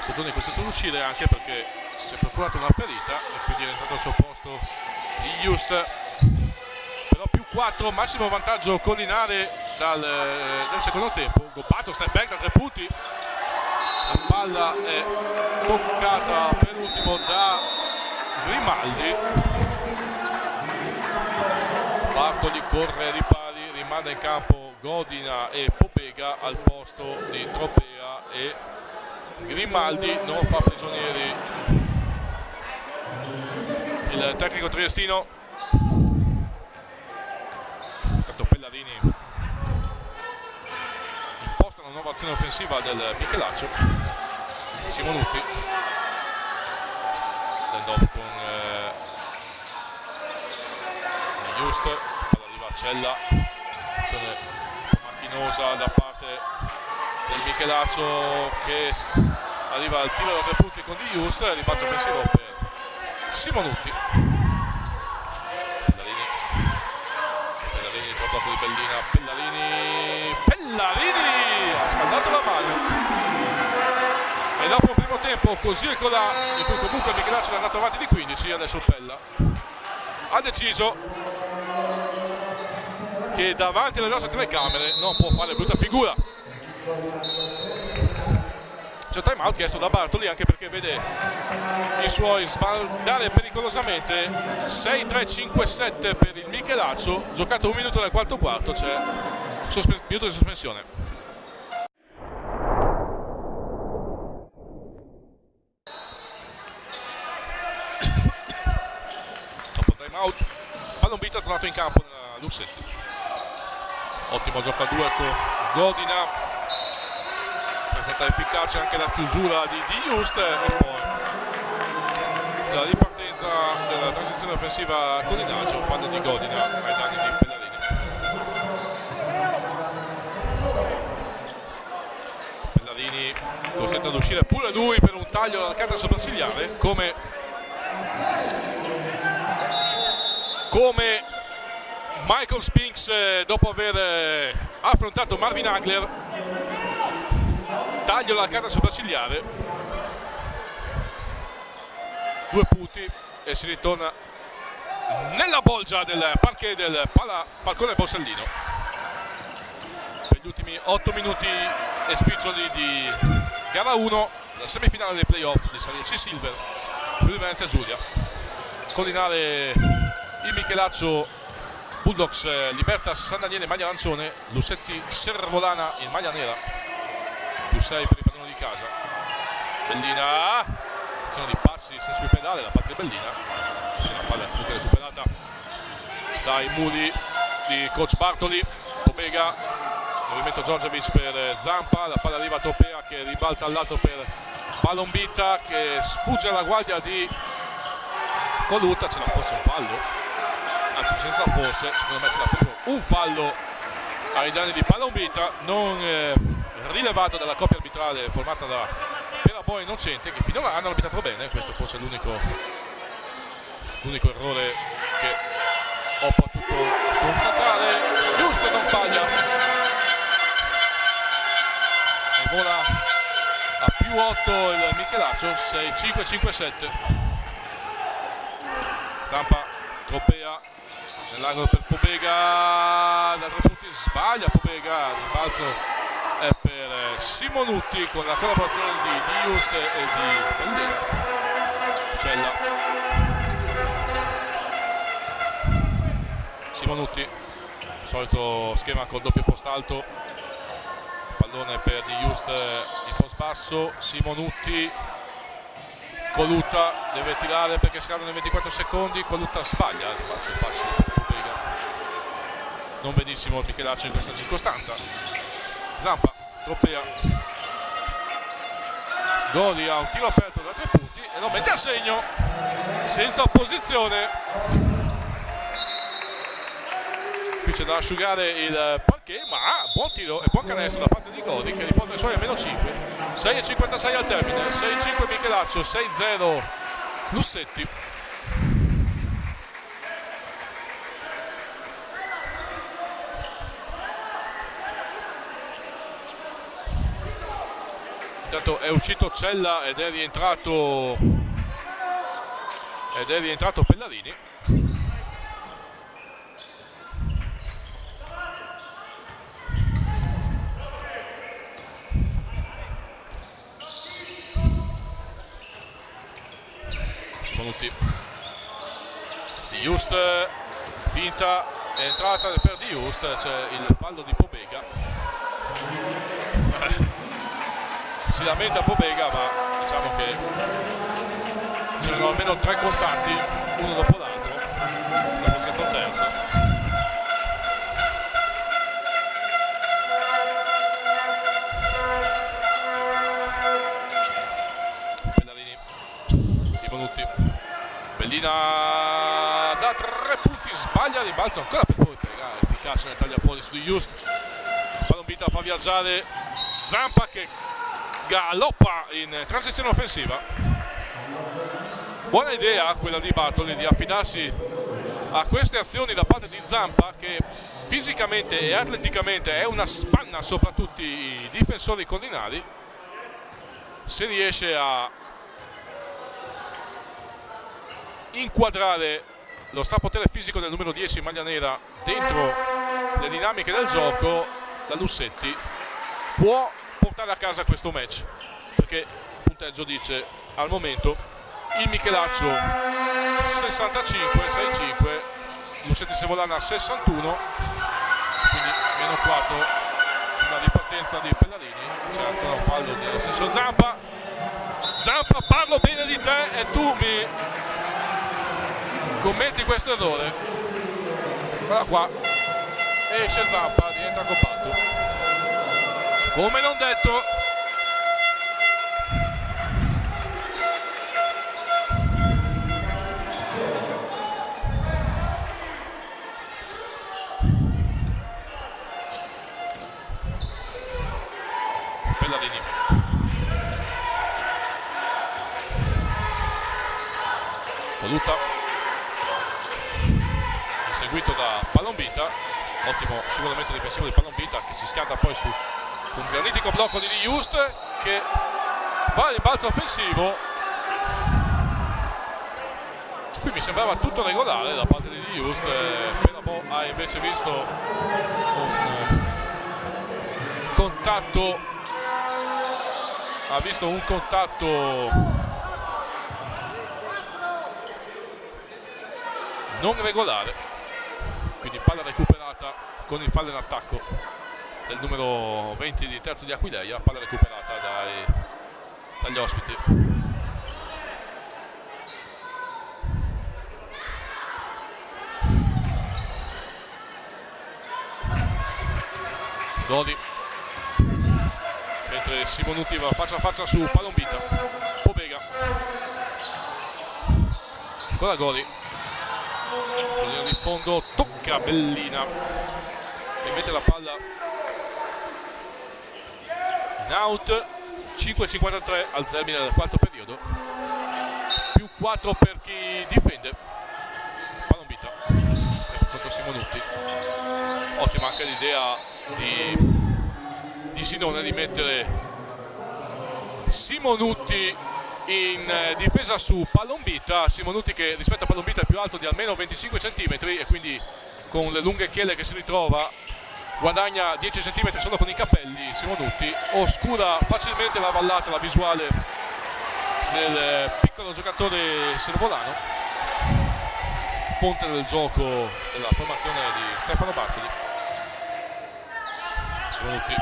Tosoni Tosoni è costretto ad uscire anche perché si è procurato una ferita e quindi è entrato al suo posto di Just. Però più 4, massimo vantaggio collinare del secondo tempo. Gobbato, step back da 3 punti, la palla è toccata per ultimo da Grimaldi. Bartoli corre ai ripari, rimanda in campo Godina e Pobega al posto di Tropea e Grimaldi non fa prigionieri il tecnico triestino. Intanto Pellarini imposta una nuova azione offensiva del Michelaccio. Simonutti stand-off con Just, palla arriva a Cella, azione macchinosa da parte del Michelaccio che arriva al tiro da 3 punti con Di Just, rimbalzo offensivo per Simonutti. Pellarini troppo di Bellina, Pellarini ha scaldato la mano e dopo il primo tempo così e colà, in cui comunque il Michelaccio è andato avanti di 15, adesso Pella ha deciso che davanti alle nostre telecamere non può fare brutta figura. C'è un time out chiesto da Bartoli anche perché vede i suoi sbandare pericolosamente. 6-3-5-7 per il Michelaccio, giocato 1 minuto nel quarto quarto, c'è minuto di sospensione. Dopo time out, Palombita è tornato in campo nella Lussetti. Ottimo gioco a 2 con Godina. È stata efficace anche la chiusura di Just e poi sulla ripartenza della transizione offensiva con Inaggio, un fallo di Godina ai danni di Pellarini. Pellarini costretto ad uscire pure lui per un taglio alla carta sopraccigliare come Michael Spinks dopo aver affrontato Marvin Hagler. Taglio alla carta sopraccigliare, 2 punti e si ritorna nella bolgia del parquet del Falcone Borsellino per gli ultimi 8 minuti e spiccioli di gara 1, la semifinale dei playoff di Serie C Silver, Friuli Venezia Giulia. Collinare il Michelaccio Bulldogs, Libertas San Daniele in maglia arancione, Lussetti Servolana in maglia nera. +6 per il padrone di casa. Bellina, azione di passi senza il pedale da parte di Bellina. La palla è comunque recuperata dai muri di coach Bartoli. Pobega, movimento Giorgevic per Zampa, la palla arriva a Topea che ribalta al lato per Palombita che sfugge alla guardia di Coluta. C'era forse un fallo anzi senza forse, secondo me c'era proprio un fallo ai danni di Palombita, non rilevato dalla coppia arbitrale formata da Perabo e Innocente, che finora hanno arbitrato bene. Questo forse è l'unico errore che ho potuto constatare. Giusto, non sbaglia e vola a più 8 il Michelaccio, 6-5-5-7. Zampa Tropea nell'angolo per Pobega, da 3 punti sbaglia Pobega, il balzo è per Simonutti con la collaborazione di Just e di Bellina. Cella, Simonutti, solito schema col doppio post alto, pallone per Di Just in post basso, Simonutti, Coluta deve tirare perché scadono i 24 secondi, Coluta sbaglia, il passo è facile per Pobega, non benissimo il Michelaccio in questa circostanza. Zampa, Tropea, Goli ha un tiro aperto da 3 punti e lo mette a segno senza opposizione. Qui c'è da asciugare il parquet, ma buon tiro e buon canestro da parte di Goli che riporta i suoi a meno 5. 6,56 al termine, 6-5 Michelaccio, 6-0 Lussetti. Intanto è uscito Cella ed è rientrato Pellarini. Simonutti, Di Just, finta, è entrata per Di Just, c'è il fallo di Pobega. Si lamenta Pobega, ma diciamo che c'erano almeno 3 contatti, uno dopo l'altro, dopo il secondo terzo. Pellarini, Simonutti, Bellina da 3 punti, sbaglia, rimbalza ancora per Pobega, efficace nel taglia fuori su Di Just. Palombita fa viaggiare Zampa che galoppa in transizione offensiva. Buona idea quella di Bartoli di affidarsi a queste azioni da parte di Zampa, che fisicamente e atleticamente è una spanna sopra tutti i difensori collinari. Se riesce a inquadrare lo strapotere fisico del numero 10 in maglia nera dentro le dinamiche del gioco, la Lussetti può portare a casa questo match, perché il punteggio dice al momento il Michelaccio 65-65, Lussetti Sevolana 61, quindi meno 4 sulla ripartenza di Pellarini. C'è ancora un fallo dello stesso Zampa. Zampa, parlo bene di te e tu mi commetti questo errore. Guarda qua, esce Zampa, diventa compatto. Come non detto, Pellarini, Coluta, inseguito da Palombita, ottimo scivolamento difensivo di Palombita che si scatta poi su un granitico blocco di Just che va al rimbalzo offensivo. Qui mi sembrava tutto regolare da parte di Just, Perabo ha invece visto un contatto non regolare, quindi palla recuperata con il fallo in attacco del numero 20 di terzo di Aquileia, palla recuperata dagli ospiti. Goli, mentre Simonutti va faccia a faccia su Palombita. Pobega, ancora Goli, sulla linea di fondo, tocca Bellina e mette la palla in out. 5:53 al termine del quarto periodo, più 4 per chi difende. Palombita contro Simonutti. Ottima anche l'idea di Sinone di mettere Simonutti in difesa su Palombita. Simonutti che rispetto a Palombita è più alto di almeno 25 cm e quindi con le lunghe chiele che si ritrova guadagna 10 cm solo con i capelli. Simonutti oscura facilmente la vallata, la visuale del piccolo giocatore servolano, fonte del gioco della formazione di Stefano Bartoli. Simonutti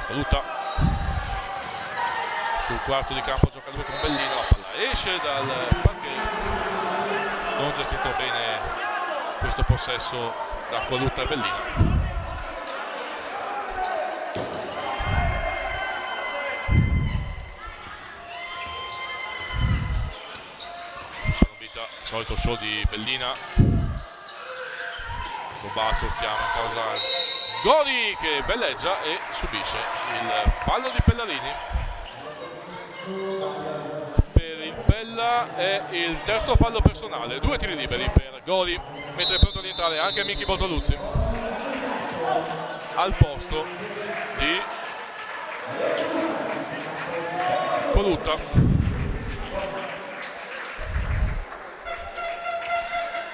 valuta sul quarto di campo, gioca lui con Bellino, la palla esce dal parquet, non gestito bene questo possesso da Qualuta e Bellina. Palombita, solito show di Bellina. Gobato chiama cosa Gori che belleggia e subisce il fallo di Pellarini. Per il Pella è il terzo fallo personale, 2 tiri liberi per Gori, mentre è pronto ad entrare anche Michi Bortoluzzi al posto di Qualuta.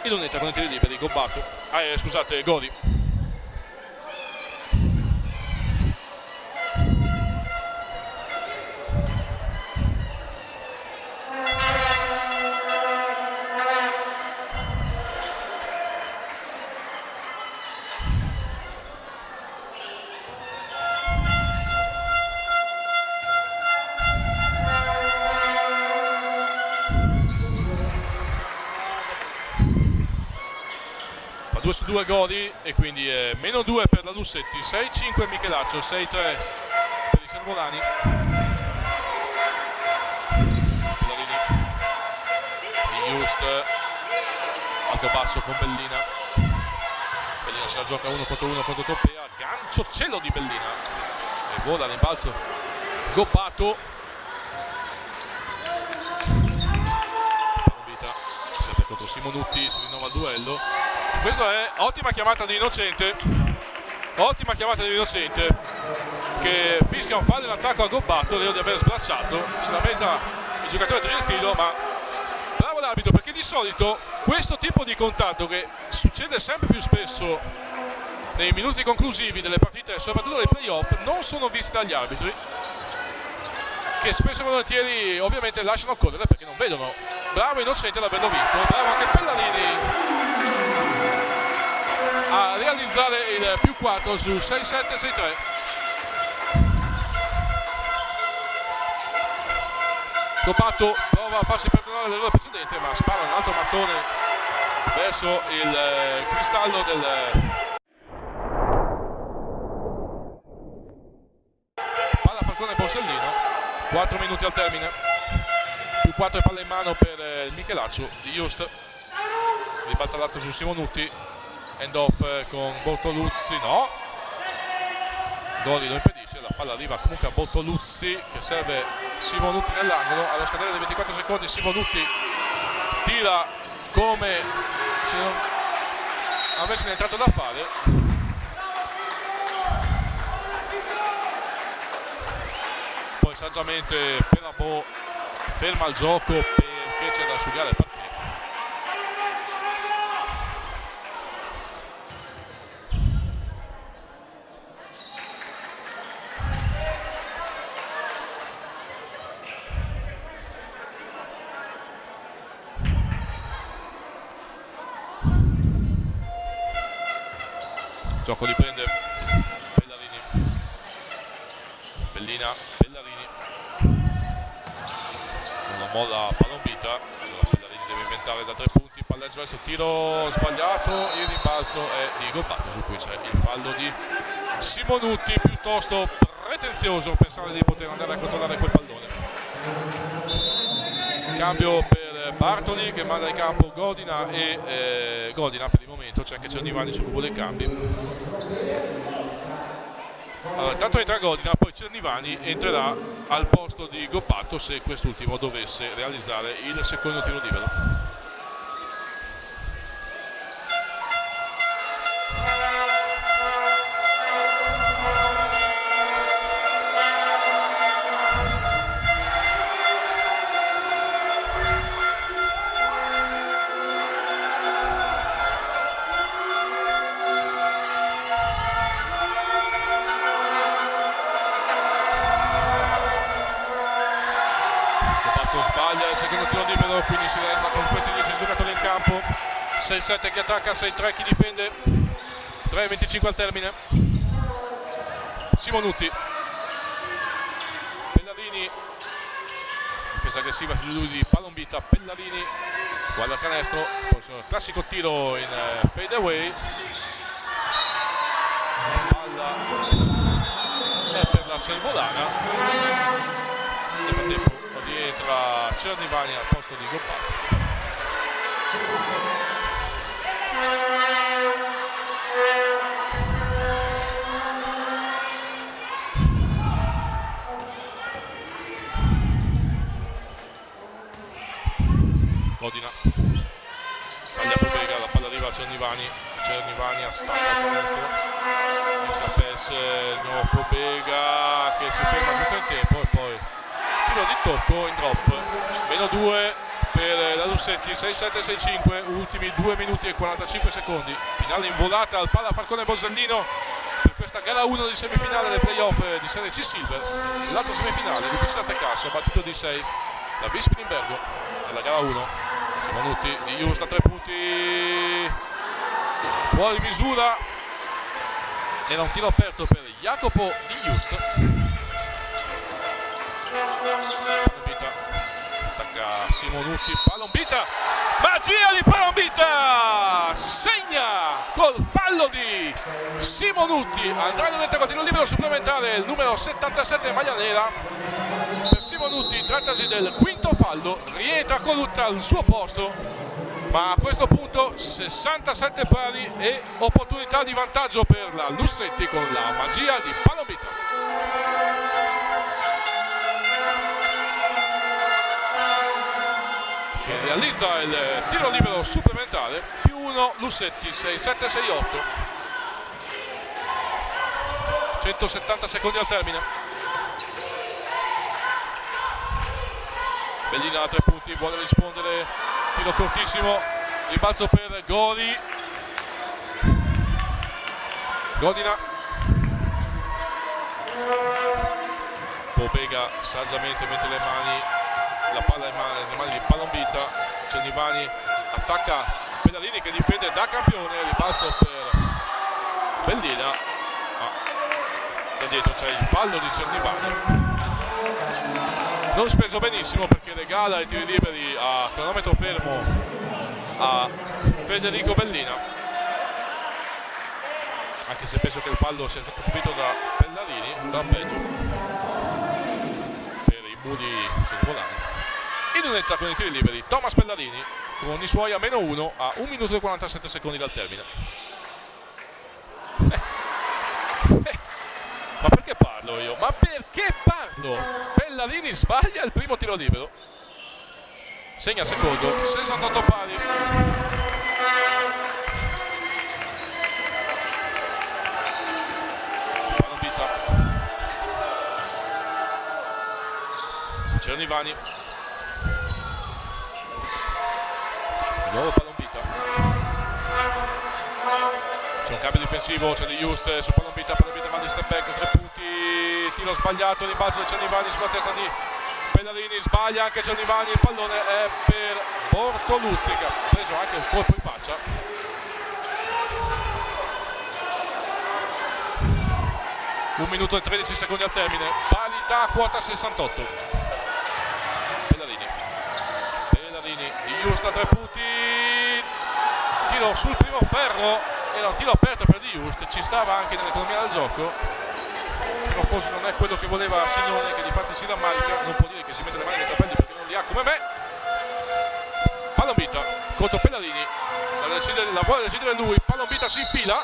In lunetta con i tiri liberi Gobato, scusate, Gori. Fa 2 su 2 Gori e quindi è meno 2 per la Lussetti, 6-5 Michelaccio, 6-3 per i servolani. Pellarini di Just, alto basso con Bellina. Bellina se la gioca 1 contro 1 contro Toppea, gancio cielo di Bellina e vola rimbalzo Gobato. Palombita sempre contro Simonutti, si rinnova il duello. Questa è ottima chiamata di Innocente, che fischia un fallo in attacco a Gobato, credo di aver sbracciato, se la merita il giocatore triestino, ma bravo l'arbitro, perché di solito questo tipo di contatto, che succede sempre più spesso nei minuti conclusivi delle partite, soprattutto dei playoff, non sono visti dagli arbitri, che spesso e volentieri ovviamente lasciano correre perché non vedono. Bravo Innocente ad averlo visto, bravo anche Pellarini a realizzare il più 4 su 6-7-6-3. Gobato prova a farsi perdonare l'errore precedente, ma spara un altro mattone verso il cristallo del palla Falcone Borsellino. 4 minuti al termine, più 4 palle in mano per Michelaccio di Just, ribattallato su Simonutti. End off con Bortoluzzi, no, Gori lo impedisce, la palla arriva comunque a Bortoluzzi che serve Simonutti nell'angolo. Allo scadere dei 24 secondi Simonutti tira come se non avesse entrato da fare, poi saggiamente Perabo ferma il gioco perché c'è da asciugare il partito. Gioco riprende Pellarini, Bellina, Pellarini, non molla Palombita, allora Pellarini deve inventare da 3 punti, palleggio verso tiro sbagliato, il rimbalzo è di Gobato su cui c'è il fallo di Simonutti, piuttosto pretenzioso pensare di poter andare a controllare quel pallone. Cambio per Bartoli che manda in campo Godina e Godina per il momento, c'è anche Cernivani sul cubo dei cambi. Allora, intanto entra Godina, poi Cernivani entrerà al posto di Goppato se quest'ultimo dovesse realizzare il secondo tiro libero. Sbaglia il secondo tiro libero, quindi si resta con questi 10 giocatori in campo. 6-7 chi attacca, 6-3 chi difende. 3-25 al termine. Simonutti, Pellarini, difesa aggressiva su lui di Palombita. Pellarini guarda il canestro, poi il classico tiro in fade away. La palla è per la Servolana. Nel frattempo rientra Cernivani al posto di Goppato. Godina taglia Pobega, la palla arriva a Cernivani. Cernivani attacca il canestro, messa PES, nuovo Pobega che si ferma giusto in tempo e poi tiro di tocco in drop. -2 per la Lussetti, 6-7, 6-5, ultimi 2 minuti e 45 secondi. Finale in volata al Palla Falcone Borsellino per questa gara 1 di semifinale del playoff di Serie C Silver. L'altra semifinale di Piscina Tecasso ha battuto di 6 la Vispinimbergo nella gara 1. Simonutti di Just a 3 punti fuori misura, era un tiro aperto per Jacopo di Just. Palombita attacca Simonutti, Palombita, magia di Palombita, segna col fallo di Simonutti. Andrà in un tiro libero supplementare il numero 77 maglia nera. Per Simonutti trattasi del quinto fallo, rientra Colutta al suo posto, ma a questo punto 67 pari e opportunità di vantaggio per la Lussetti con la magia di Palombita. Che realizza il tiro libero supplementare, +1 Lussetti, 6-7, 6-8. 170 secondi al termine. Bellina a 3 punti, vuole rispondere, tiro cortissimo, rimbalzo per Gori. Godina. Pobega saggiamente mette le mani, la palla nelle mani di Palombita. Cernivani attacca Pellarini che difende da campione, rimbalzo per Bellina. Da dietro c'è il fallo di Cernivani. Non speso benissimo perché regala i tiri liberi a cronometro fermo a Federico Bellina, anche se penso che il fallo sia stato subito da Pellarini, da peggio per i Budi Servolani. In lunetta con i tiri liberi Thomas Pellarini con i suoi a -1 a 1 minuto e 47 secondi dal termine. Ma perché parlo io? Ma perché parlo? Pellarini sbaglia il primo tiro libero, segna il secondo, 68 pari. Palombita, Cernivani, nuovo Palombita. C'è un cambio difensivo, c'è di Just su Palombita. Palombita manda in step back, 3 punti, tiro sbagliato, rimbalzo di Cernivani sulla testa di Pellarini, sbaglia anche Cernivani, il pallone è per Bortoluzzi che ha preso anche un colpo in faccia. Un minuto e 13 secondi al termine, parità quota 68. Pellarini, di Just a 3 punti, tiro sul primo ferro. Era un tiro aperto per Di Just, ci stava anche nell'economia del gioco, però forse non è quello che voleva Signone, che di fatti si rammarica, non può dire che si mette le mani nei capelli perché non li ha come me. contro Pellarini, la vuole decidere lui, Palombita si infila,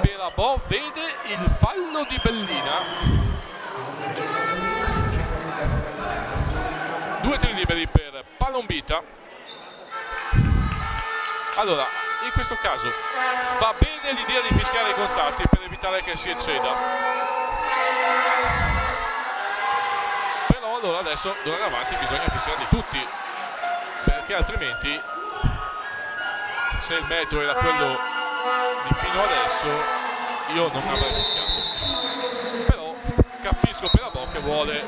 Perabò vede il fallo di Bellina, 2 tiri liberi per Palombita. Allora, in questo caso va bene l'idea di fischiare i contatti per evitare che si ecceda, però allora adesso d'ora in avanti bisogna fischiarli tutti, perché altrimenti, se il metro era quello di fino adesso, io non avrei fischiato. Però capisco Perabò che vuole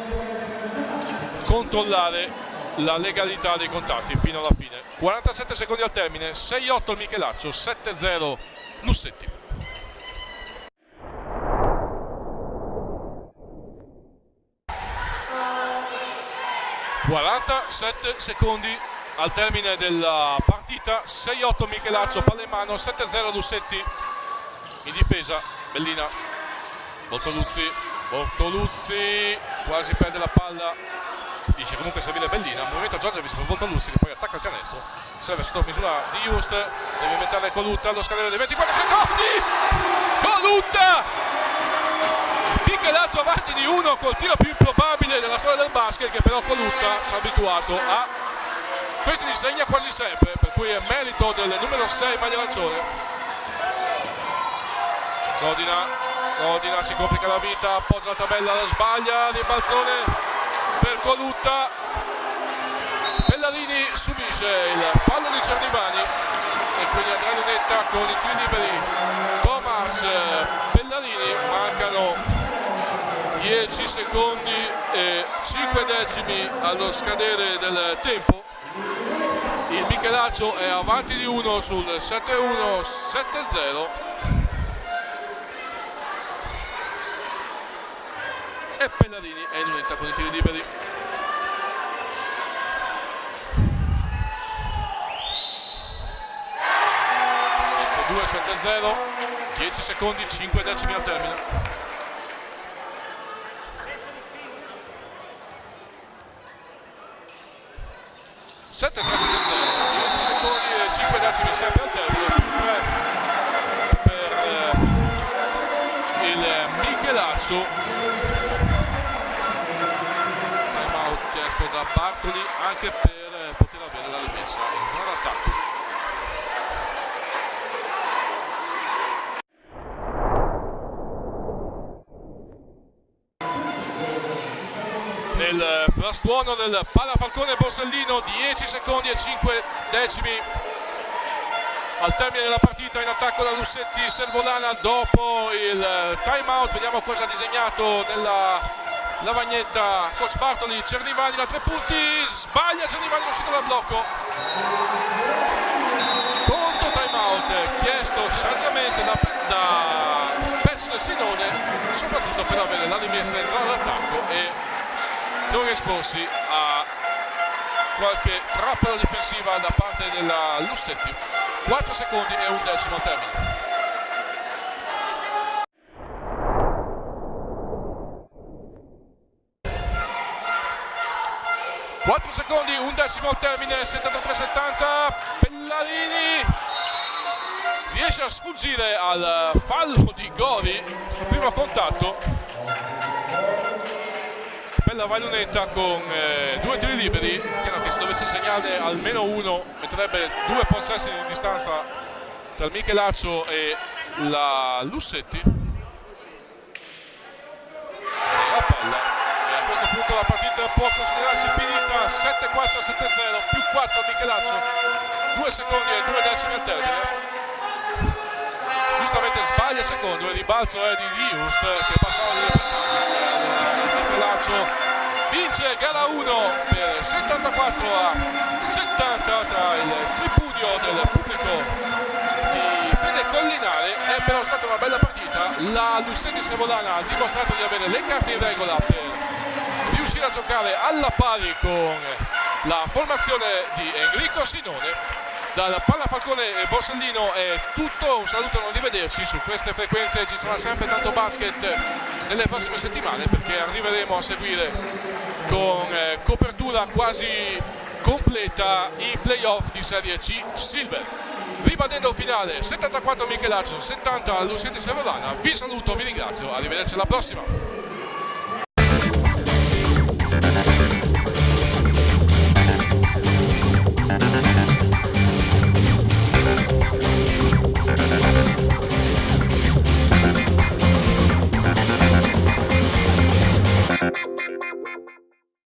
controllare la legalità dei contatti fino alla fine. 47 secondi al termine, 6-8 il Michelaccio, 7-0 Lussetti. ...47 secondi al termine della partita, 6-8 Michelaccio, palla in mano, 7-0 Lussetti. In difesa Bellina, Bortoluzzi, quasi perde la palla, dice comunque servire Bellina, movimento Giorgevic per Bortoluzzi che poi attacca il canestro, serve sotto misura di Just, deve inventare Colutta allo scadere dei 24 secondi, Colutta! Michelaccio avanti di 1 col tiro più improbabile della storia del basket, che però Colutta ci ha abituato a questi li segna quasi sempre, per cui è merito del numero 6 maglia arancione. Codina si complica la vita, appoggia la tabella, lo sbaglia, rimbalzone per Colutta, Pellarini subisce il fallo di Cernivani e quindi andrà in lunetta con i tiri liberi Thomas Pellarini. Mancano 10 secondi e 5 decimi allo scadere del tempo. Il Michelaccio è avanti di 1 sul 7-1, 7-0. E Pellarini è in lunetta con i tiri liberi. (7-2, 7-0), 10 secondi, 5 decimi al termine. (7-3, 7-0), 10 secondi e 5 decimi sempre al termine, più 3 per il Michelaccio. Chiesto da Bartoli anche per poter avere la rimessa in zona d'attacco. Nel frastuono del Palafalcone Borsellino, 10 secondi e 5 decimi al termine della partita. In attacco da Lussetti, Servolana dopo il time out. Vediamo cosa ha disegnato nella lavagnetta coach Bartoli. Cernivani da 3 punti, sbaglia Cernivani, uscito dal blocco. Conto time out chiesto saggiamente da Pes Sinone, soprattutto per avere la rimessa in zona d'attacco e non esporsi a qualche trappola difensiva da parte della Lussetti. 4 secondi e 1 decimo al termine. (4 secondi, 1 decimo al termine, 73-70, Pellarini riesce a sfuggire al fallo di Gori sul primo contatto. Pella va in lunetta con 2 tiri liberi, chiaro che se dovesse segnare almeno uno metterebbe 2 possessi di distanza tra il Michelaccio e la Lussetti. La palla. A questo punto la partita può considerarsi finita, 7-4, 7-0, più 4 Michelaccio, 2 secondi e 2 decimi al termine. Giustamente sbaglia il secondo, il ribalzo è di Just che passava di il Michelaccio vince gara 1 per 74-70 tra il tripudio del pubblico di Fede Collinare. È però stata una bella partita, la Lussetti Servolana ha dimostrato di avere le carte in regola per riuscire a giocare alla pari con la formazione di Enrico Sinone. Dal Palafalcone Borsellino è tutto, un saluto, non rivederci su queste frequenze, ci sarà sempre tanto basket nelle prossime settimane perché arriveremo a seguire con copertura quasi completa i playoff di Serie C Silver. Ribadendo il finale 74 Michelaccio, 70 Lucienti Servolana, vi saluto, vi ringrazio, arrivederci alla prossima.